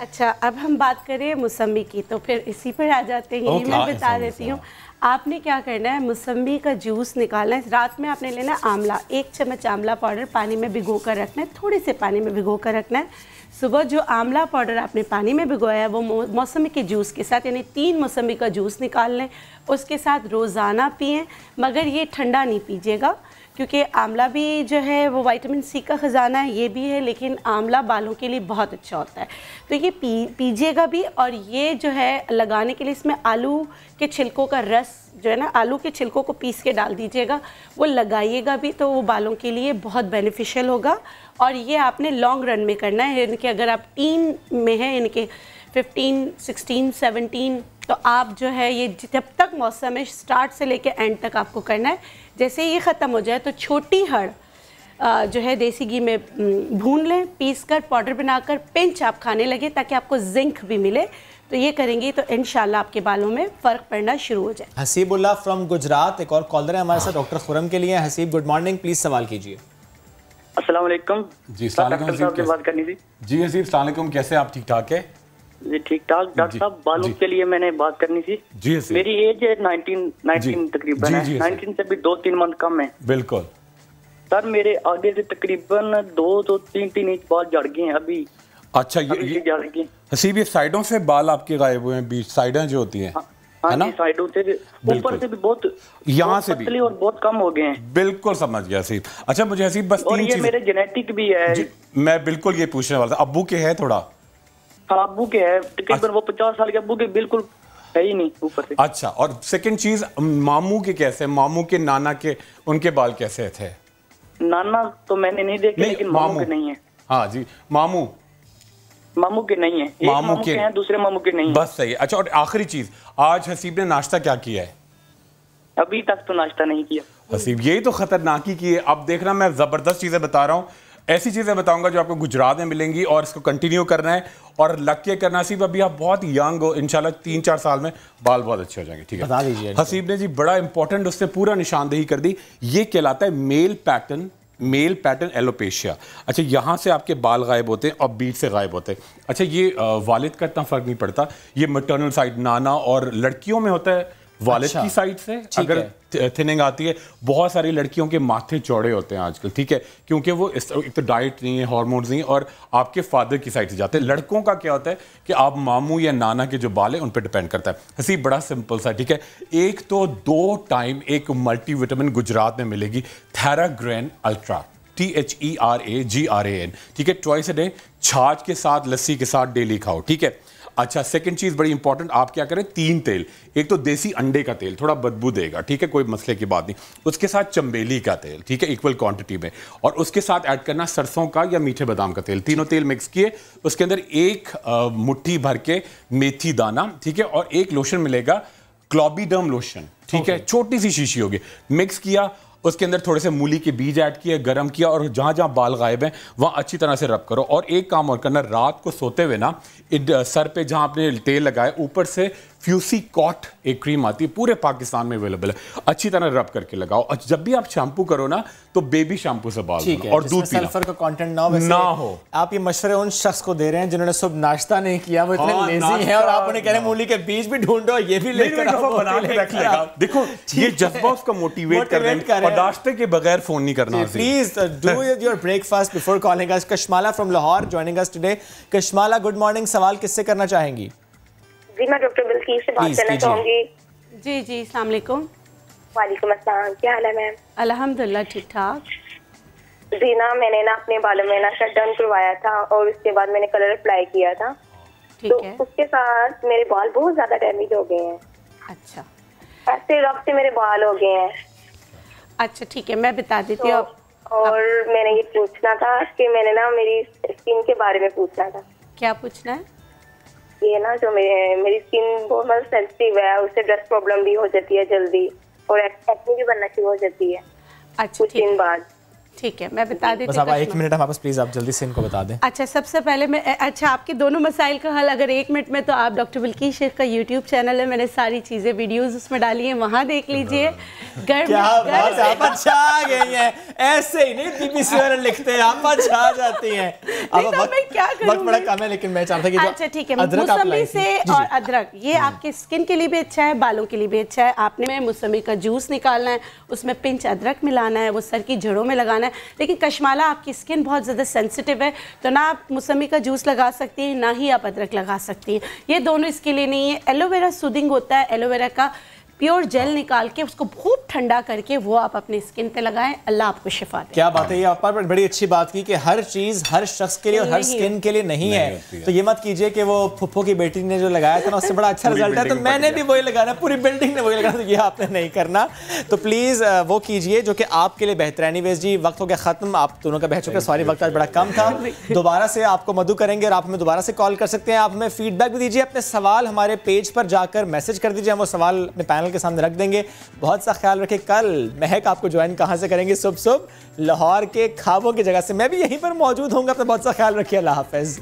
अच्छा, अब हम बात करें मौसमी की, तो फिर इसी पर आ जाते हैं, यही मैं बता देती हूँ। आपने क्या करना है, मौसम्बी का जूस निकालना है। रात में आपने लेना है आंवला, 1 चम्मच आंवला पाउडर पानी में भिगो कर रखना है, थोड़े से पानी में भिगो कर रखना है। सुबह जो आंवला पाउडर आपने पानी में भिगोया है वो मौसम्बी के जूस के साथ, यानी 3 मौसम्बी का जूस निकाल लें, उसके साथ रोज़ाना पिएं। मगर ये ठंडा नहीं पीजिएगा, क्योंकि आंवला भी जो है वो विटामिन सी का ख़जाना है, ये भी है, लेकिन आंवला बालों के लिए बहुत अच्छा होता है, तो ये पीजिएगा भी। और ये जो है लगाने के लिए इसमें आलू के छिलकों का रस जो है ना, आलू के छिलकों को पीस के डाल दीजिएगा, वो लगाइएगा भी, तो वो बालों के लिए बहुत बेनिफिशियल होगा। और ये आपने लॉन्ग रन में करना है, इनके अगर आप टीन में हैं, इनके 15, 16, 17, तो आप जो है ये जब तक मौसम है स्टार्ट से लेके एंड तक आपको करना है। जैसे ये ख़त्म हो जाए तो छोटी हड़ जो है देसी घी में भून लें, पीस कर पाउडर बनाकर पिंच आप खाने लगे, ताकि आपको जिंक भी मिले। तो ये करेंगे तो इंशाल्लाह आपके बालों में फ़र्क पड़ना शुरू हो जाए। हसीबुल्लाह फ्रॉम गुजरात एक और कॉलर है हमारे साथ डॉक्टर खुरम के लिए। हसीब, गुड मॉर्निंग, प्लीज सवाल कीजिए। अस्सलाम वालेकुम जी, डॉक्टर साहब से बात करनी थी। जी हसीब, अस्सलाम वालेकुम, कैसे आप? ठीक ठाक है जी, ठीक ठाक। डॉक्टर साहब, बालों के लिए मैंने बात करनी थी। जी हसीब, मेरी एज है 19 तकरीबन है, 19 से भी 2-3 मंथ कम है। बिल्कुल सर, मेरे आगे से तकरीबन 2-3 इंच बाल झड़ गए हैं अभी। अच्छा, ये हसीब, ये साइडों से बाल आपके गायब हुए हैं, बीच साइडें जो होती हैं, है ना? साइडों से ऊपर से भी बहुत, यहाँ से भी और बहुत कम हो गए हैं। बिल्कुल समझ गया हसीब। अच्छा मुझे हसीब बस 3 चीज़, मेरे जेनेटिक भी है। मैं बिल्कुल ये पूछने वाला था, अब्बू के है थोड़ा? हाँ, अब्बू के है तकरीबन, वो 50 साल के अब्बू के बिल्कुल है ही नहीं ऊपर से। अच्छा, और सेकंड चीज, मामू के कैसे, मामू के नाना के, उनके बाल कैसे थे? नाना तो मैंने नहीं देखे, लेकिन मामू के नहीं है। हाँ जी, मामू के नहीं है, एक मामू के हैं, दूसरे मामू के नहीं है। बस सही है। अच्छा, और आखिरी चीज, आज हसीब ने नाश्ता क्या किया है? अभी तक तो नाश्ता नहीं किया। हसीब, यही तो खतरनाकी की है। अब देखना, मैं जबरदस्त चीजें बता रहा हूँ, ऐसी चीजें बताऊंगा जो आपको गुजरात में मिलेंगी, और इसको कंटिन्यू करना है और लग के करना। हसीब, अभी आप बहुत यंग हो, इंशाल्लाह 3-4 साल में बाल बहुत अच्छे हो जाएंगे। ठीक है, बता दीजिए। हसीब ने जी बड़ा इंपॉर्टेंट उससे पूरा निशानदेही कर दी। ये कहलाता है मेल पैटर्न एलोपेशिया। अच्छा, यहाँ से आपके बाल गायब होते हैं और बीच से गायब होते हैं। अच्छा, ये वालिद का इतना फर्क नहीं पड़ता, ये मैटरनल साइड नाना और लड़कियों में होता है वालिद की साइड से अगर थिनिंग आती है। बहुत सारी लड़कियों के माथे चौड़े होते हैं आजकल, ठीक है, क्योंकि वो एक तो डाइट नहीं है, हार्मोन्स नहीं, और आपके फादर की साइड से जाते हैं। लड़कों का क्या होता है कि आप मामू या नाना के जो बाल है उन पर डिपेंड करता है। हसीब, बड़ा सिंपल सा, ठीक है, एक तो 2 टाइम एक मल्टीविटामिन गुजरात में मिलेगी, थैराग्रेन अल्ट्रा, THERAGRAN, ठीक है, ट्वाइस अ डे, छाछ के साथ, लस्सी के साथ डेली खाओ, ठीक है। अच्छा, सेकंड चीज बड़ी इंपॉर्टेंट, आप क्या करें, 3 तेल, एक तो देसी अंडे का तेल, थोड़ा बदबू देगा, ठीक है, कोई मसले की बात नहीं, उसके साथ चंबेली का तेल, ठीक है, इक्वल क्वांटिटी में, और उसके साथ ऐड करना सरसों का या मीठे बादाम का तेल, तीनों तेल मिक्स किए, उसके अंदर 1 मुट्ठी भर के मेथी दाना, ठीक है, और 1 लोशन मिलेगा, क्लोबीडर्म लोशन, ठीक है, छोटी सी शीशी होगी, मिक्स किया, उसके अंदर थोड़े से मूली के बीज ऐड किए, गरम किया, और जहां जहां बाल गायब हैं वहां अच्छी तरह से रब करो। और एक काम और करना, रात को सोते हुए ना सर पे जहां आपने तेल लगाए ऊपर से फ्यूसी कॉट एक क्रीम आती है, पूरे पाकिस्तान में अवेलेबल है, अच्छी तरह रब करके लगाओ। जब भी आप शैम्पू करो ना तो बेबी शैम्पू से बाल धोना, और दूध पीना, सल्फर का कंटेंट ना हो। आप ये मशवरे उन शख्स को दे रहे हैं जिन्होंने सुबह नाश्ता नहीं किया, वो इतने लेजी हैं, और आप उन्हें कह रहे हैं मूली के बीज भी ढूंढो, ये भी लेकर बना के रख लेगा। देखो, ये जज्बा उसको मोटिवेट कर रहे हैं, और नाश्ते के बगैर फोन नहीं करना। Please do your breakfast before calling us. Kashmala from Lahore joining us today. Kashmala, good morning, सवाल किससे करना चाहेंगी? जी, मैं डॉक्टर बिल्कीस से बात करना चाहूंगी। जी, अस्सलाम वालेकुम। वालेकुम अस्सलाम, क्या हाल है मैम? अल्हम्दुलिल्लाह, ठीक ठाक। जी ना, मैंने ना अपने बालों में ना शट डाउन करवाया था, और उसके बाद मैंने कलर अप्लाई किया था, तो उसके साथ मेरे बाल बहुत ज्यादा डैमेज हो गए हैं। अच्छा, ऐसे रफ से मेरे बाल हो गए हैं। अच्छा, ठीक है, मैं बता देती हूँ। और मैंने ये पूछना था कि मैंने ना मेरी स्किन के बारे में पूछना था। क्या पूछना है? ये ना जो मेरी स्किन बहुत सेंसिटिव है, उससे डस्ट प्रॉब्लम भी हो जाती है जल्दी, और एक्ने भी बनना शुरू हो जाती है अच्छा, कुछ दिन बाद। ठीक है, मैं बता देती हूँ। बस आप 1 मिनट हमारे पास प्लीज, आप जल्दी से इनको बता दें। अच्छा, सबसे पहले मैं आपके दोनों मसाइल का हल अगर 1 मिनट में, तो आप डॉक्टर बिल्किस शेख का यूट्यूब चैनल है, मैंने सारी चीज़ें वीडियोस उसमें डाली हैं, वहाँ देख लीजिए। आप अच्छा आ गई हैं, ऐसे ही नहीं बीबीसी वाले लिखते हैं, आप अच्छा आ जाती हैं। अब वक्त बड़ा कम है, लेकिन मैं चाहता कि अच्छा ठीक है, मौसमी से और अदरक ये आपके स्किन के लिए भी अच्छा है, बालों के लिए भी अच्छा है। आपने मौसमी का जूस निकालना है, उसमें पिंच अदरक मिलाना है, वो सर की जड़ों में लगाना है। लेकिन कशमाला आपकी स्किन बहुत ज़्यादा सेंसिटिव है, तो ना आप मौसमी का जूस लगा सकती हैं, ना ही आप अदरक लगा सकती हैं, ये दोनों इसके लिए नहीं है। एलोवेरा सूदिंग होता है, एलोवेरा का प्योर जेल निकाल के उसको बहुत ठंडा करके वो आप अपनी स्किन पे लगाएं, अल्लाह आपको शिफा दे। क्या बात है, ये आप पर बड़ी अच्छी बात की कि हर चीज हर शख्स के लिए और हर स्किन के लिए नहीं है। तो ये मत कीजिए कि वो फुफ्फो की बेटी ने जो लगाया था ना उससे बड़ा अच्छा रिजल्ट है तो मैंने भी वही लगाना, पूरी बिल्डिंग ने वही लगाना, तो ये आपने नहीं करना। तो प्लीज वो कीजिए जो कि आपके लिए बेहतर है। एनीवेज जी, वक्त हो गया खत्म, आप दोनों का बह चुका, सॉरी वक्त आज बड़ा कम था। दोबारा से आपको मधु करेंगे और आप हमें दोबारा से कॉल कर सकते हैं। आप हमें फीडबैक भी दीजिए, अपने सवाल हमारे पेज पर जाकर मैसेज कर दीजिए, हम वो सवाल अपने पैनल के सामने रख देंगे। बहुत सा ख्याल रखें। कल महक आपको ज्वाइन कहां से करेंगे? सुबह सुबह लाहौर के ख्वाबों की जगह से। मैं भी यहीं पर मौजूद हूंगा, अपना बहुत सा ख्याल रखिए। अल्लाह हाफिज।